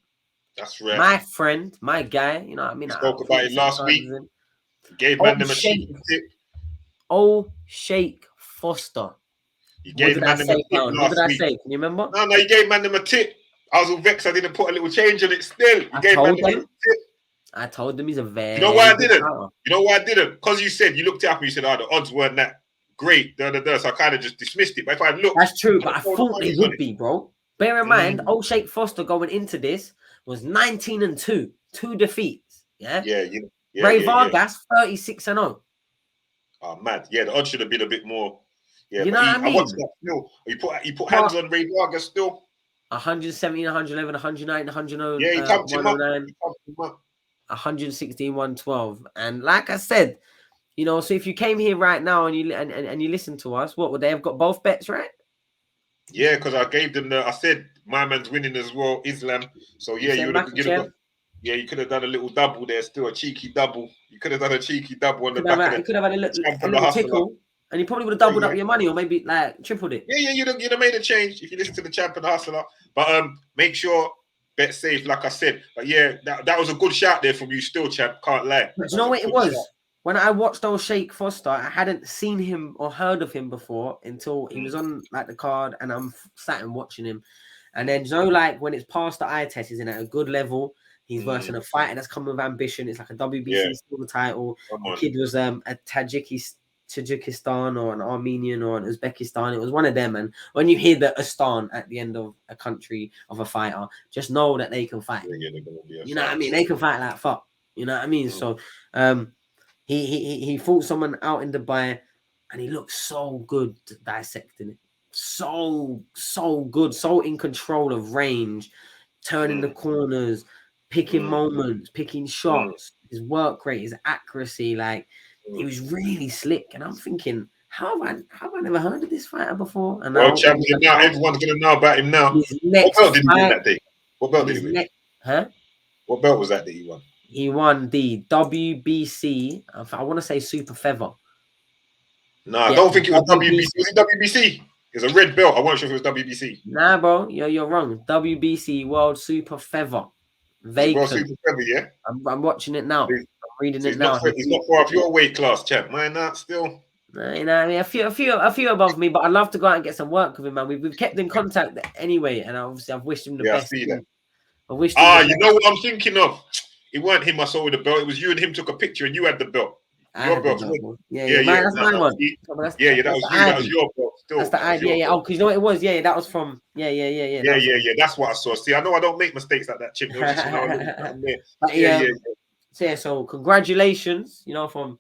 That's right. My friend, my guy, you know what I mean? We spoke about it last week. Gave man them a cheeky tip. Sheikh Foster. You gave man them a tip last week. What did I say? Can you remember? No, you gave man them a tip. I was all vexed. I didn't put a little change on it still. I told them he's a very. You know why I didn't? You know why I didn't? Because you said, you looked it up and you said, the odds weren't that great. So I kind of just dismissed it. But if I looked. That's true, but I thought they would be, bro. Bear in mind, Sheikh Foster going into this was 19-2, 2 defeats. Yeah. Ray Vargas, 36-0. Oh, man. Yeah, the odds should have been a bit more. Yeah, you know what I mean? I watched that still. He put hands on Ray Vargas still. 117, 111, 109, 100. Yeah, he pumped him up. 116, 112. And like I said, you know, so if you came here right now and you listen to us, what would they have got both bets right? Yeah, because I gave them I said my man's winning as well, Islam. So yeah, you could have done a little double there, still a cheeky double. You could have done a cheeky double on the back. You could have had a little tickle. And you probably would have doubled up your money or maybe like tripled it. Yeah, you'd have made a change if you listen to the Champ and the Hustler. But make sure, bet safe, like I said. But yeah, that was a good shout there from you still, Champ. Can't lie. But you know what it was? Shot. When I watched old Sheikh Foster, I hadn't seen him or heard of him before until he was on like the card and I'm sat and watching him. And then, you know, like when it's past the eye test, he's in at a good level. He's versus a fighter that's come with ambition. It's like a WBC silver title. The kid was a Tajikistan or an Armenian or an Uzbekistan. It was one of them. And when you hear the Astan at the end of a country of a fighter, just know that they can fight. You know what I mean? They can fight like fuck. You know what I mean? So He fought someone out in Dubai, and he looked so good dissecting it. So good, so in control of range, turning the corners, picking moments, picking shots, his work rate, his accuracy, like he was really slick. And I'm thinking, how have I never heard of this fighter before? And World champion now, everyone's gonna know about him now. What belt did he win that day? What belt did he win? What belt was that he won? He won the WBC. I want to say super feather. No, I don't think it was WBC. Was it WBC? It's a red belt. I wasn't sure if it was WBC. Nah, bro, you're wrong. WBC World Super Feather. World Super Feather, yeah. I'm watching it now. I'm reading it now. He's not far off your weight class, champ. Mine not still. You know, I mean, a few above me, but I'd love to go out and get some work with him, man. We've kept in contact anyway, and obviously I've wished him the best. I see that. I wished him you know what I'm thinking of? It weren't him I saw with the belt. It was you and him took a picture, and you had the belt. Your belt. Yeah. That's my one. That was you. That was your belt. Still, that's the idea. Yeah. Oh, because you know what it was. Yeah, that was from. Yeah. That's what I saw. See, I know I don't make mistakes like that, Chip. So congratulations, you know, from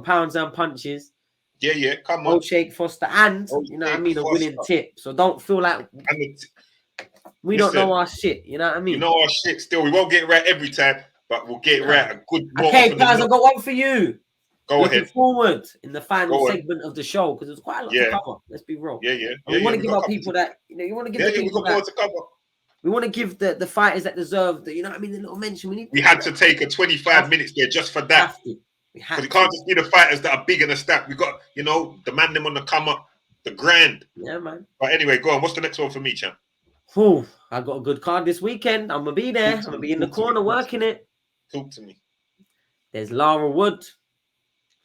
Pounds and Punches. Yeah. Come on. Shake Foster, and you know what I mean, a winning tip. So don't feel like we don't know our shit. You know what I mean? We know our shit still. We won't get it right every time, but we'll get it right a good. Okay, guys, I've got one for you. Go ahead. Forward in the final segment of the show because there's quite a lot to cover. Let's be real. We want to give our people that, you know, you want to give the people that. To cover. We want to give the fighters that deserve the, you know what I mean, the little mention. We had to take a 25 minutes there just for that. Because we can't just be the fighters that are big in the stack. We got, you know, demand them on the come up, the grand. Yeah, man. But anyway, go on. What's the next one for me, champ? I got a good card this weekend. I'm gonna be there. I'm gonna be in the corner working it. Talk to me. There's Lara Wood.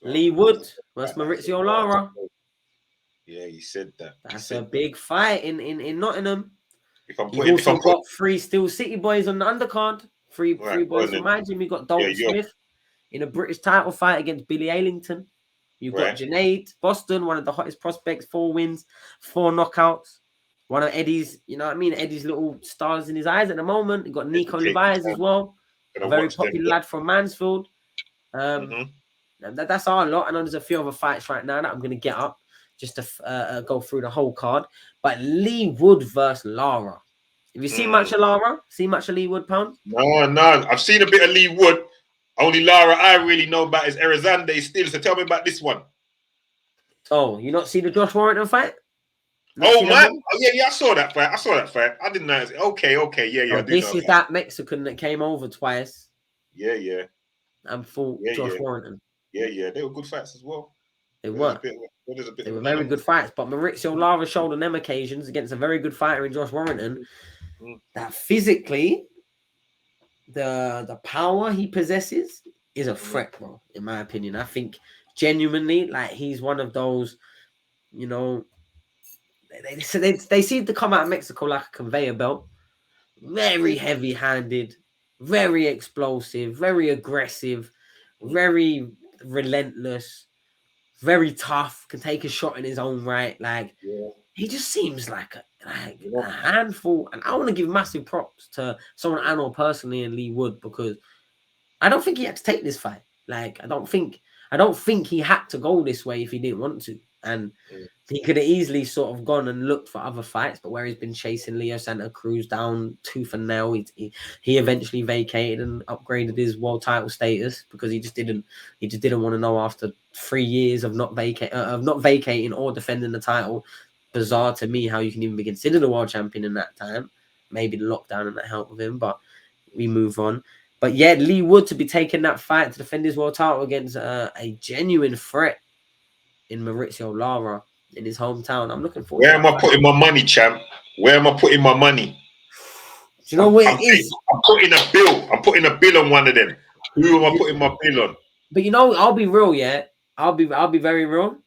Lee Wood versus Maurizio Lara. Yeah, you said that. That's a big fight in Nottingham. You've also got 3 Steel City boys on the undercard. Three boys from my gym. You got Dalton Smith in a British title fight against Billy Aylington. You got Junaid Boston, one of the hottest prospects, 4 wins, 4 knockouts. One of Eddie's, you know what I mean? Eddie's little stars in his eyes at the moment. You got Nico Levias as well, a very popular lad from Mansfield. That's our lot. I know there's a few other fights right now that I'm going to get up just to go through the whole card. But Lee Wood versus Lara. Have you seen much of Lara? Seen much of Lee Wood, Pound? No. I've seen a bit of Lee Wood. Only Lara I really know about is Arizande still. So tell me about this one. Oh, you not see the Josh Warrington fight? Man. Oh, yeah, I saw that fight. I didn't know. Okay, yeah. This is that Mexican that came over twice. Yeah. And fought Josh Warrington. Yeah. They were good fights as well. They were. They were very good fights. But Maurizio Lara showed on them occasions against a very good fighter in Josh Warrington that physically, the power he possesses is a threat, bro, in my opinion. I think genuinely, like, he's one of those, you know, they seem to come out of Mexico like a conveyor belt. Very heavy-handed, very explosive, very aggressive, very relentless, very tough, can take a shot in his own right. Like, he just seems like a handful. And I want to give massive props to someone I know personally in Lee Wood, because I don't think he had to take this fight. Like, I don't think he had to go this way if he didn't want to. And he could have easily sort of gone and looked for other fights, but where he's been chasing Leo Santa Cruz down tooth and nail, he eventually vacated and upgraded his world title status because he just didn't want to know after 3 years of not vacating or defending the title. Bizarre to me how you can even be considered a world champion in that time. Maybe the lockdown and that helped with him, but we move on. But yeah, Lee Wood to be taking that fight to defend his world title against a genuine threat in Maurizio Lara in his hometown. I'm looking forward. Where am I putting my money, champ? Where am I putting my money? Do you know what it is? I'm putting a bill. I'm putting a bill on one of them. Who am I putting my bill on? But you know, I'll be real, yeah. I'll be very real.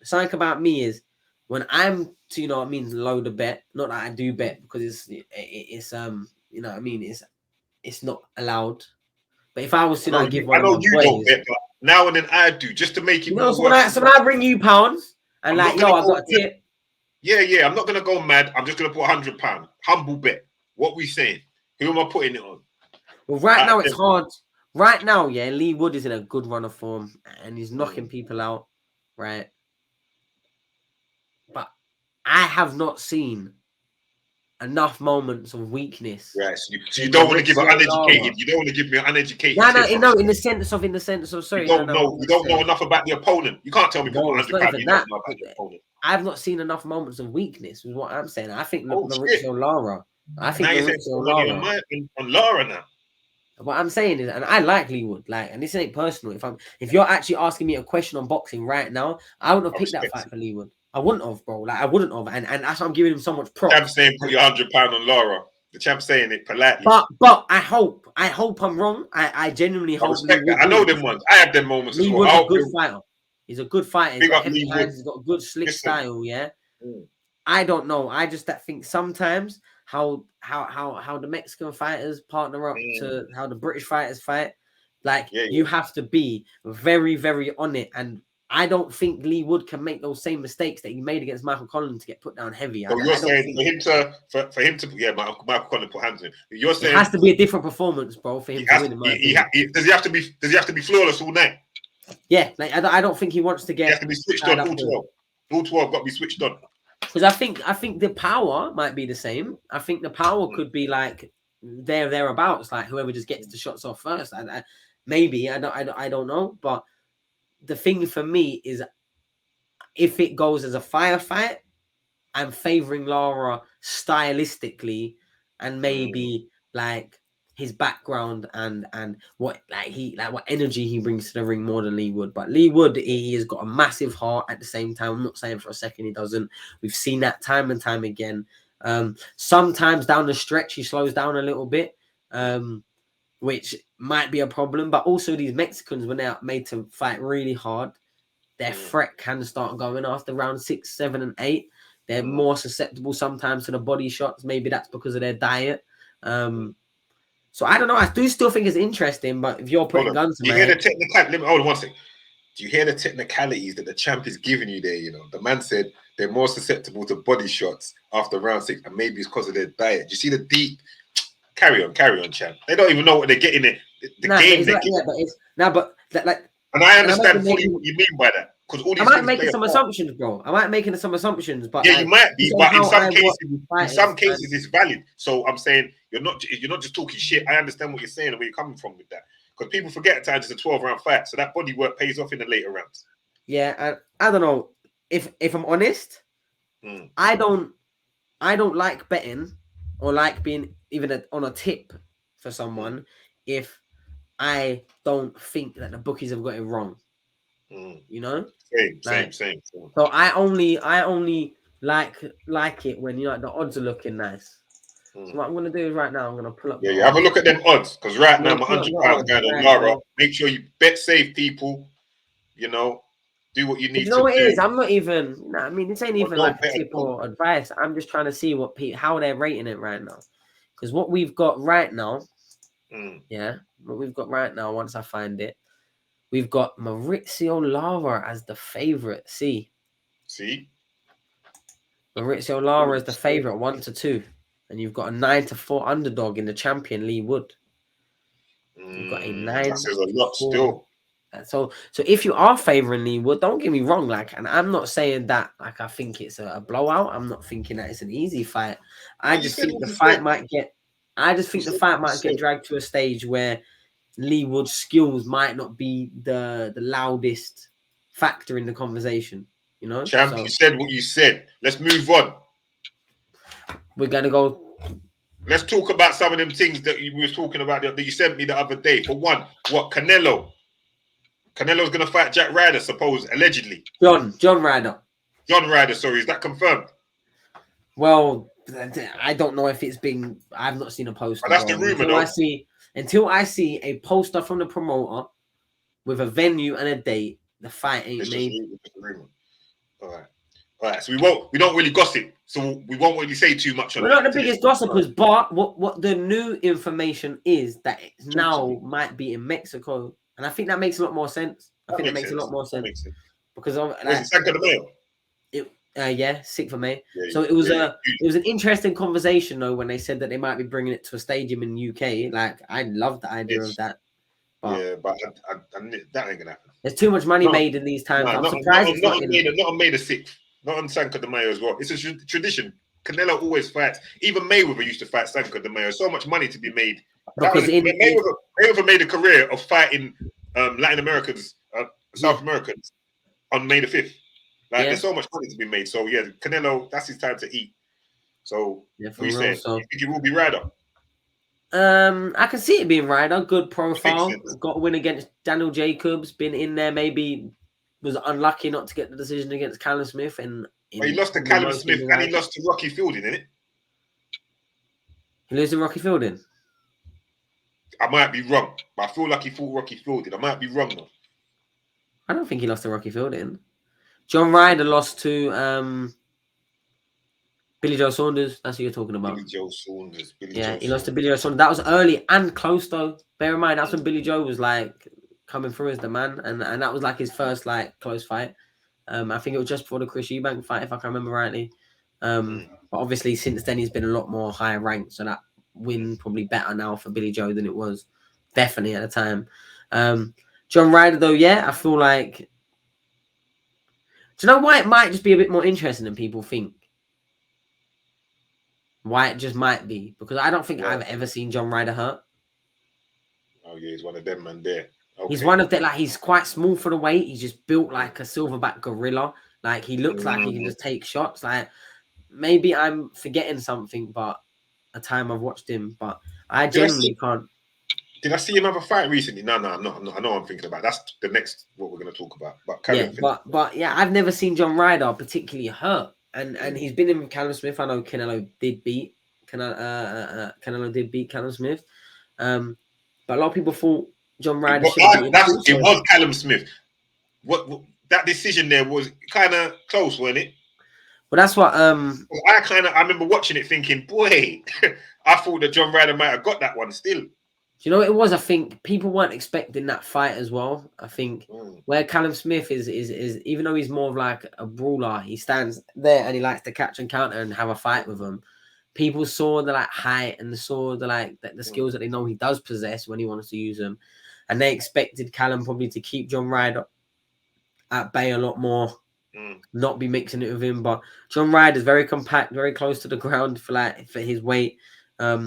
Something about me is when I'm to, you know what I mean, load a bet. Not that I do bet because it's you know what I mean, it's not allowed. But if I was to give one, I know you don't bet, but now and then I do, just to make it. You know, so when I bring you pounds and I got a tip. Yeah. I'm not gonna go mad. I'm just gonna put £100. Humble bet. What we saying? Who am I putting it on? Well, right now it's hard Right now, yeah, Lee Wood is in a good run of form and he's knocking people out, right? But I have not seen enough moments of weakness. Yes, so you don't want to give an uneducated. Lara. You don't want to give me an uneducated. No, in the sense of sorry, you don't know enough about the opponent. You can't tell me for 100 pounds you don't know about the opponent. I've not seen enough moments of weakness, is what I'm saying. I think Mauricio Lara. I think Mauricio Lara. On Lara now. What I'm saying is, and I like Lee Wood, and this ain't personal. If you're actually asking me a question on boxing right now, I wouldn't have picked that fight for Lee Wood. I wouldn't have, bro. I wouldn't have, and that's why I'm giving him so much props. The champ's saying put your £100 on Lara. The champ's saying it politely. But I hope I'm wrong. I genuinely hope. I know them ones. I have them moments as well. Lee Wood's a good fighter. He's a good fighter. He's got heavy hands. He's got a good slick style. Yeah. I don't know. I just think sometimes how the Mexican fighters partner up to how the British fighters fight. You have to be very, very on it. And I don't think Lee Wood can make those same mistakes that he made against Michael Collins to get put down heavy. So you're saying for him to Michael Collins put hands on him. You're saying it has to be a different performance, bro, for him to win. Does he have to be flawless all night? Yeah, I don't think he wants to get. He has to be switched on all 12. All 12 got to be switched on. Because I think the power might be the same. I think the power could be like thereabouts, like whoever just gets the shots off first. Maybe I don't know, but the thing for me is, if it goes as a firefight, I'm favoring Lara stylistically, and maybe like his background and what what energy he brings to the ring more than Lee Wood. But Lee Wood, he has got a massive heart at the same time. I'm not saying for a second he doesn't. We've seen that time and time again. Sometimes down the stretch he slows down a little bit, which might be a problem. But also these Mexicans, when they're made to fight really hard, their threat can start going after round 6, 7, and 8. They're more susceptible sometimes to the body shots. Maybe that's because of their diet. So I don't know. I do still think it's interesting, but if you're putting guns to my head, hold on one second. Do you hear the technicalities that the champ is giving you there? You know, the man said they're more susceptible to body shots after round 6, and maybe it's because of their diet. Do you see the deep? Carry on, champ. They don't even know what they're getting in the game. And I understand fully what you mean by that. Because all these I might make some assumptions, bro. I might make some assumptions, but yeah, you might be. But in some cases, it's valid. So I'm saying you're not just talking shit. I understand what you're saying and where you're coming from with that. Because people forget at times it's a 12-round fight, so that body work pays off in the later rounds. Yeah, and I don't know if I'm honest. I don't like betting or like being even on a tip for someone if I don't think that the bookies have got it wrong. You know, same. So I only like it when the odds are looking nice. So what I'm gonna do is right now I'm gonna pull up. Yeah, have a look at them odds, because right now my £100 going on Lara. Make sure you bet safe, people. You know, do what you need to do. You know what it is? I'm not even. I mean, this ain't even like a tip or advice. I'm just trying to see how they're rating it right now, because what we've got right now, what we've got right now. Once I find it. We've got Mauricio Lara as the favorite. See? Mauricio Lara is the favorite, 1-2. And you've got a 9-4 underdog in the champion, Lee Wood. You've got a 9. That says a lot still. So if you are favoring Lee Wood, don't get me wrong, and I'm not saying that I think it's a blowout. I'm not thinking that it's an easy fight. I just think the fight might get dragged to a stage where Lee Wood's skills might not be the loudest factor in the conversation, you know. Champ, you said what you said. Let's move on. We're gonna go. Let's talk about some of them things that we were talking about that you sent me the other day. For one, what Canelo's gonna fight Jack Ryder, allegedly. John Ryder. John Ryder, sorry, is that confirmed? Well, I don't know if it's been. I've not seen a poster. That's the rumor, though. Until I see a poster from the promoter with a venue and a date, the fight ain't made. All right. So we don't really gossip. So we won't really say too much on We're not the biggest gossipers, but what the new information is that it now might be in Mexico, and I think that makes a lot more sense. Because yeah, 6th of May. Yeah, so it was an interesting conversation though when they said that they might be bringing it to a stadium in the UK. Like, I love the idea of that. but that ain't gonna happen. There's too much money made in these times. I'm surprised it's not on May the 6th. Not on Cinco de Mayo as well. It's a tradition. Canelo always fights. Even Mayweather used to fight Cinco de Mayo. So much money to be made. Because Mayweather made a career of fighting Latin Americans, South Americans on May the 5th. Like there's so much money to be made. So yeah, Canelo, that's his time to eat. So what are you saying? You think he will be Ryder? I can see it being Ryder. Good profile. Got a win against Daniel Jacobs. Been in there. Maybe was unlucky not to get the decision against Callum Smith. And he lost to Callum Smith and he lost to Rocky Fielding, innit? He lost to Rocky Fielding? I might be wrong, but I feel like he fought Rocky Fielding. I might be wrong though. I don't think he lost to Rocky Fielding. John Ryder lost to Billy Joe Saunders. That's who you're talking about. Billy Joe Saunders. He lost to Billy Joe Saunders. That was early and close though. Bear in mind, that's when Billy Joe was like coming through as the man, and that was like his first like close fight. I think it was just before the Chris Eubank fight, if I can remember rightly. But obviously since then he's been a lot more higher ranked, so that win probably better now for Billy Joe than it was definitely at the time. John Ryder though, I feel like. Do you know why it might just be a bit more interesting than people think? Why it just might be? Because I don't think I've ever seen John Ryder hurt. Oh yeah, he's one of them man there. Okay. He's one of them. Like he's quite small for the weight. He's just built like a silverback gorilla. Like he looks like he can just take shots. Like maybe I'm forgetting something, but a time I've watched him, but I genuinely can't. Did I see him have a fight recently? No, I'm not. I know what I'm thinking about. That's the next what we're going to talk about. But I've never seen John Ryder particularly hurt, and he's been in with Callum Smith. I know Canelo did beat Callum Smith, but a lot of people thought John Ryder it was Callum Smith. What that decision there was kind of close, wasn't it? Well, that's what I remember watching it thinking, boy, I thought that John Ryder might have got that one still. Do you know what it was? I think people weren't expecting that fight as well. I think where Callum Smith is even though he's more of like a brawler, he stands there and he likes to catch and counter and have a fight with them. People saw the like height and saw the the skills that they know he does possess when he wants to use them, and they expected Callum probably to keep John Ryder at bay a lot more, not be mixing it with him. But John Ryder is very compact, very close to the ground for his weight.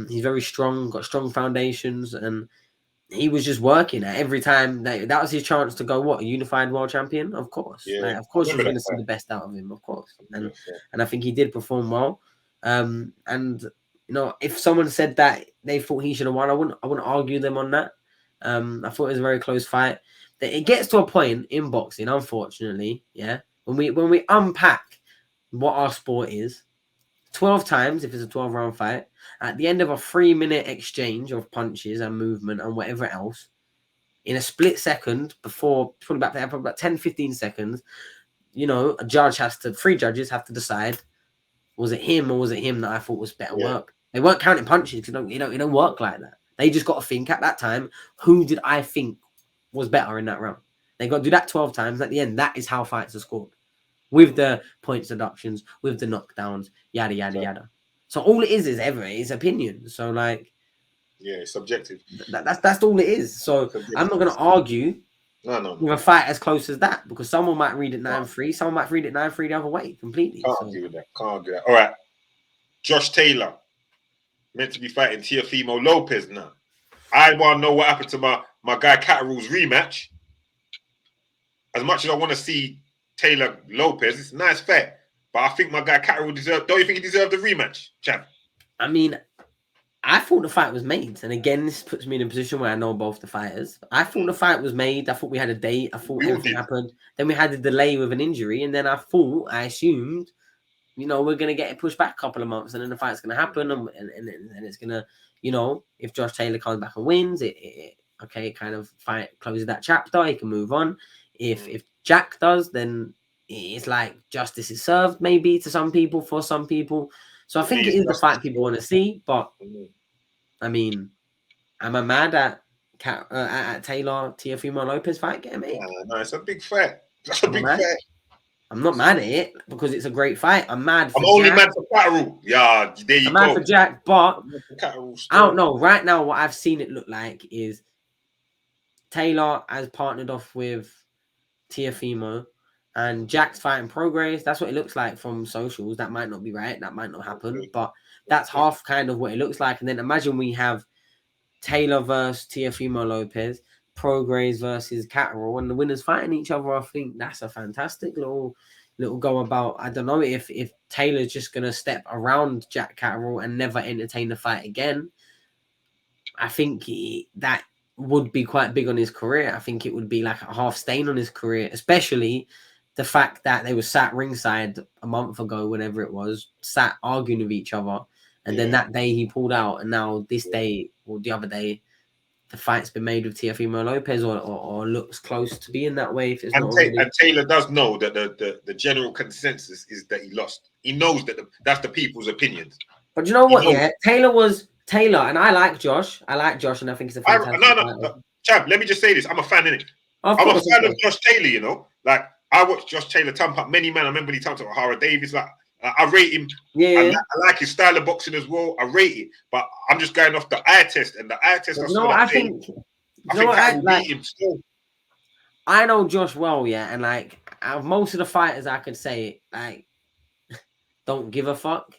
He's very strong, got strong foundations, and he was just working at every time. That was his chance to go, a unified world champion? Of course. Yeah. Of course, you're going to see the best out of him, of course. And I think he did perform well. And, if someone said that they thought he should have won, I wouldn't argue them on that. I thought it was a very close fight. It gets to a point in boxing, unfortunately, when we unpack what our sport is, 12 times, if it's a 12-round fight, at the end of a 3-minute exchange of punches and movement and whatever else, in a split second, before probably about 10, 15 seconds, three judges have to decide, was it him or was it him that I thought was better work? They weren't counting punches. You don't work like that. They just got to think at that time, who did I think was better in that round? They got to do that 12 times. At the end, that is how fights are scored. With the points deductions, with the knockdowns, yada, yada, yada. So all it is opinion. So it's subjective. That's all it is. So I'm not going to argue with a fight as close as that, because someone might read it 9-3, someone might read it 9-3 the other way completely. Can't argue with that. All right. Josh Taylor meant to be fighting Teofimo Lopez now. I want to know what happened to my guy Catterall's rematch. As much as I want to see Taylor Lopez, it's a nice fight, but I think my guy Catterall deserved. Don't you think he deserved a rematch, champ? I mean, I thought the fight was made, and again, this puts me in a position where I know both the fighters. I thought the fight was made. I thought we had a date. I thought everything happened. Then we had a delay with an injury, and then I assumed, we're gonna get it pushed back a couple of months, and then the fight's gonna happen, and it's gonna, if Josh Taylor comes back and wins, it kind of fight closes that chapter. He can move on. If Jack does, then it's like justice is served, maybe to some people, for some people. So I think it is the fight people want to see. But I mean, am I mad at Taylor Teofimo Lopez fight getting made? No, it's a big fight. That's a big fight. I'm not mad at it because it's a great fight. I'm mad for only mad for Catterall. Yeah, there you go. I'm mad for Jack, but I don't know. Right now, what I've seen it look like is Taylor has partnered off with Teofimo, and Jack's fighting Progress. That's what it looks like from socials. That might not be right. That might not happen, but that's half kind of what it looks like. And then imagine we have Taylor versus Teofimo Lopez, Progress versus Catterall, and the winners fighting each other. I think that's a fantastic little go about. I don't know if Taylor's just gonna step around Jack Catterall and never entertain the fight again. I think that would be quite big on his career. I think it would be like a half stain on his career, especially the fact that they were sat ringside a month ago, whenever it was, sat arguing with each other. And then that day he pulled out, and now this day or the other day, the fight's been made with Teofimo Lopez, or looks close to being that way. If it's not already. And Taylor does know that the general consensus is that he lost. He knows that that's the people's opinions. But you know what? Yeah, Taylor, and I like Josh. And I think he's a fantastic no, Champ, let me just say this. I'm a fan, innit? I'm a fan of Josh Taylor, you know? Like, I watched Josh Taylor thump up many men. I remember when he thumped up Hara Davis. Like, I rate him. Yeah. I like his style of boxing as well. I rate it. But I'm just going off the eye test. And the eye test, I think I will beat him still. I know Josh well, yeah. And, like, out of most of the fighters, I could say, like, don't give a fuck.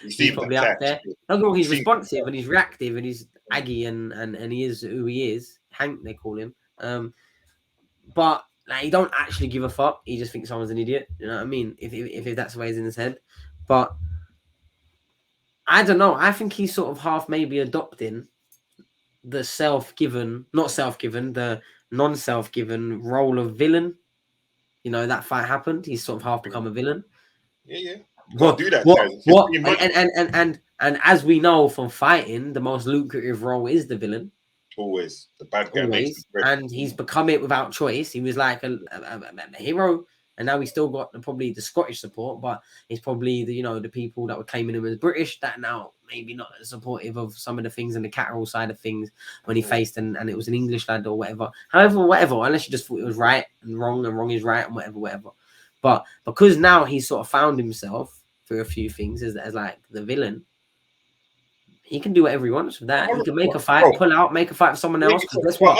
He's probably up there. Don't get me wrong, he's responsive and he's reactive and he's aggy and he is who he is. Hank, they call him. But like, he don't actually give a fuck. He just thinks someone's an idiot. You know what I mean? If that's the way he's in his head. But I don't know. I think he's sort of half maybe adopting the the non-self-given role of villain. You know, that fight happened. He's sort of half become a villain. Yeah. Do that. And as we know from fighting, the most lucrative role is the villain. Always the bad guy. Always, and he's become it without choice. He was like a hero, and now he's still got probably the Scottish support, but it's probably the people that were claiming him as British that now maybe not as supportive of some of the things in the Catterall side of things when he faced and it was an English lad or whatever. However, unless you just thought it was right and wrong is right and whatever. But because now he's sort of found himself through a few things as like the villain, he can do whatever he wants with that. He can make a fight, pull out, make a fight for someone else. Guess what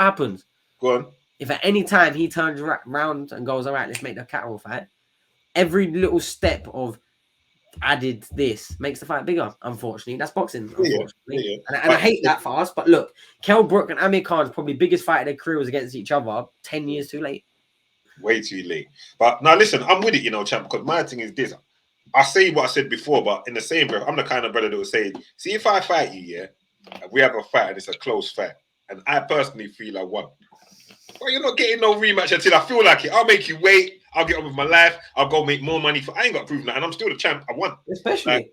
happens? Go on. If at any time he turns around and goes, all right, let's make the Catterall fight, every little step of added this makes the fight bigger. Unfortunately, that's boxing. Unfortunately, and I hate that for us. But look, Kell Brook and Amir Khan's probably biggest fight of their career was against each other 10 years too late. Way too late. But now listen, I'm with it, champ, because my thing is this. I say what I said before, but in the same breath, I'm the kind of brother that will say, see, if I fight you, we have a fight and it's a close fight, and I personally feel I won. Well, you're not getting no rematch until I feel like it. I'll make you wait. I'll get on with my life. I'll go make more money. I ain't got to prove that, and I'm still the champ. I won. Especially.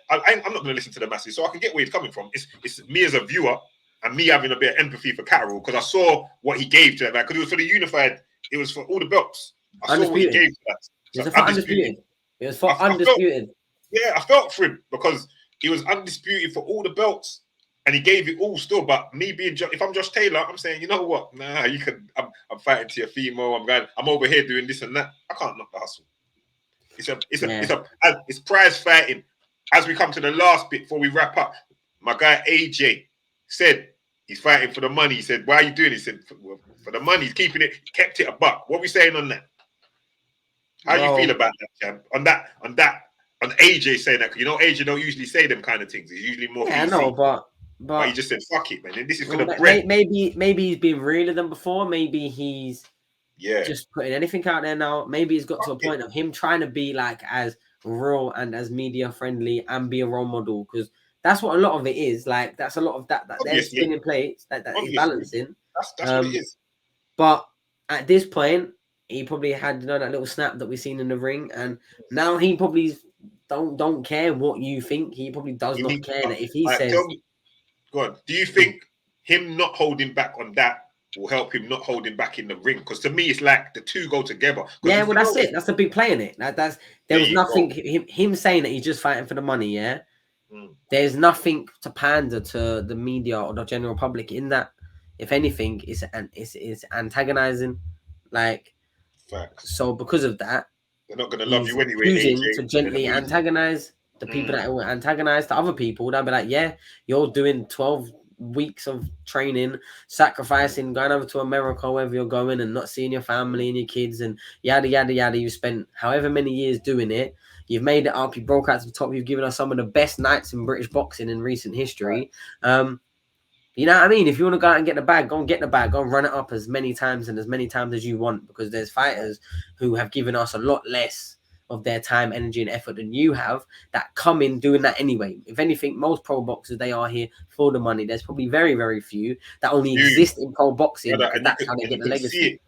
I'm not going to listen to the masses, so I can get where he's coming from. It's me as a viewer and me having a bit of empathy for Catterall because I saw what he gave to that man. Because it was for the unified. It was for all the belts. I saw what he gave to that. It was for undisputed. It was for undisputed. I felt for him because he was undisputed for all the belts. And he gave it all still, but me being if I'm Josh Taylor, I'm saying, you know what? Nah, you can. I'm fighting Teofimo. I'm over here doing this and that. I can't knock the hustle. It's prize fighting. As we come to the last bit before we wrap up, my guy AJ said he's fighting for the money. He said, "Why are you doing?" He said, "For the money." He's keeping it. Kept it a buck. What are we saying on that? How do you feel about that, champ? On AJ saying that, because AJ don't usually say them kind of things. He's usually more. Yeah, I know, but he just said, "Fuck it, man. This is for the bread." Maybe he's been realer than before. Maybe he's just putting anything out there now. Maybe he's got to a point of him trying to be like as real and as media friendly and be a role model, because that's what a lot of it is. Like that's a lot of that they're spinning plates that is balancing. That's what it is. But at this point, he probably had that little snap that we've seen in the ring, and now he probably don't care what you think. He probably does not care that if he says. Go on. Do you think him not holding back on that will help him not holding back in the ring? Because to me, it's like the two go together. Yeah, well, that's it. That's the big play in it. There was nothing. Him saying that he's just fighting for the money. Yeah, there's nothing to pander to the media or the general public in that. If anything, it's antagonizing. Like, facts. So because of that, they're not going to love you anyway. Choosing to gently antagonize the people that will antagonize to other people. They'll be like, yeah, you're doing 12 weeks of training, sacrificing, going over to America, wherever you're going, and not seeing your family and your kids and yada, yada, yada. You spent however many years doing it. You've made it up. You broke out to the top. You've given us some of the best nights in British boxing in recent history. You know what I mean? If you want to go out and get the bag, go and get the bag. Go and run it up as many times as you want, because there's fighters who have given us a lot less of their time, energy, and effort than you have that come in doing that anyway. If anything, most pro boxers, they are here for the money. There's probably very, very few that only exist in pro boxing, because that's how they get the legacy.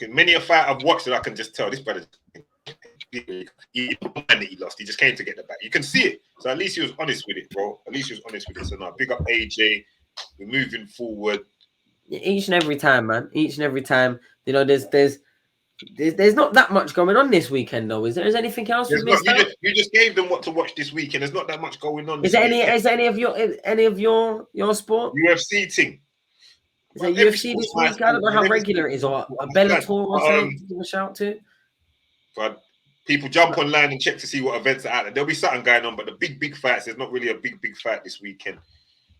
Many a fight I've watched that I can just tell this brother, he lost. He just came to get the back. You can see it. So at least he was honest with it, bro. At least he was honest with it. So now, big up AJ. We're moving forward. Each and every time, man. Each and every time. You know, there's not that much going on this weekend, though. Is there? Is anything else we missed out? You just gave them what to watch this weekend. There's not that much going on. Is there any of your sport? UFC thing. Is there UFC this week? I don't know how regular it is, or a Bellator or something to give a shout to. But people jump online and check to see what events are out there. There'll be something going on, but the big fights, there's not really a big fight this weekend.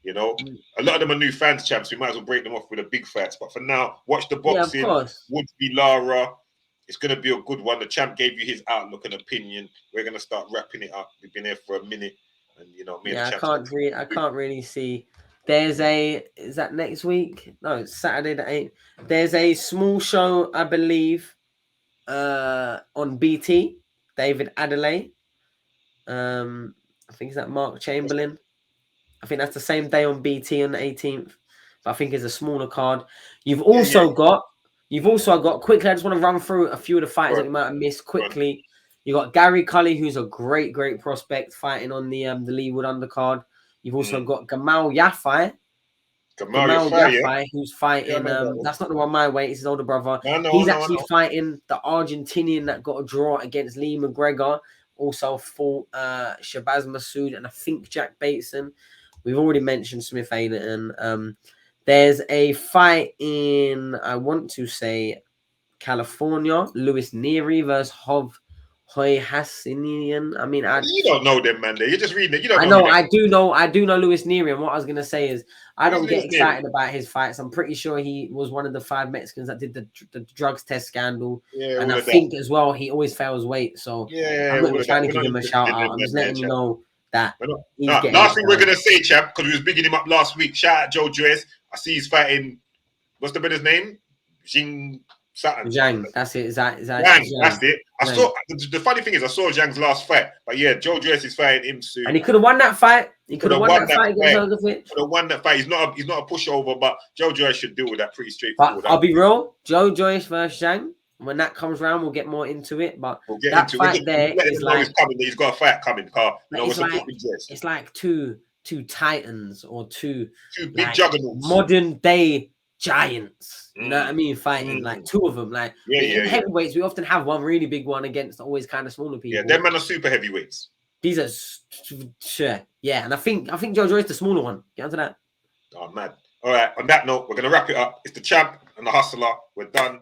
You know, a lot of them are new fans champs. We might as well break them off with the big fights. But for now, watch the boxing. Yeah, of course. Would-be Lara. It's going to be a good one. The champ gave you his outlook and opinion. We're going to start wrapping it up. We've been here for a minute, and you know, I can't really see. Is that next week? No, it's Saturday the 8th. There's a small show, I believe, on BT. David Adelaide. I think it's that Mark Chamberlain. I think that's the same day on BT on the 18th. But I think it's a smaller card. You've also got quickly. I just want to run through a few of the fighters that we might have missed quickly. You got Gary Cully, who's a great prospect, fighting on the Leewood undercard. You've also got Gamal Yafai. Gamal Yafai, who's fighting. That's not the one my weight. It's his older brother. He's actually fighting the Argentinian that got a draw against Lee McGregor. Also fought Shabazz Massoud and I think Jack Bateson. We've already mentioned Smith Aylerton. There's a fight in, I want to say, California. Louis Neary versus Hoy Hassinian. I mean, you don't know them, man. You're just reading it. You don't know. I do know Louis Neary. And what I was gonna say is, I don't get excited about his fights. I'm pretty sure he was one of the 5 Mexicans that did the drugs test scandal. And I think as well, he always fails weight. So I'm not trying to give him a shout out. I'm just letting you know that. Last thing we're gonna say, chap, because we was bigging him up last week. Shout out Joe Joyce. I see he's fighting. What's the brother's name? Zhang. That's it. Zhang, that's it. I saw the funny thing is I saw Zhang's last fight, but yeah, Joe Joyce is fighting him soon, and he could have won that fight. He could have won that fight. Could have won that fight. He's not a pushover, but Joe Joyce should deal with that pretty straightforward. But I'll be real, Joe Joyce versus Zhang. When that comes round, we'll get more into it. But that fight there is like he's got a fight coming. It's like two titans or two big juggernauts, modern day giants. You know what I mean? Fighting like two of them. Like in heavyweights, we often have one really big one against always kind of smaller people. Yeah, them men are super heavyweights. These are sure. Yeah, and I think Joe Joyce is the smaller one. Get onto that. Oh man. All right. On that note, we're gonna wrap it up. It's the champ and the hustler. We're done.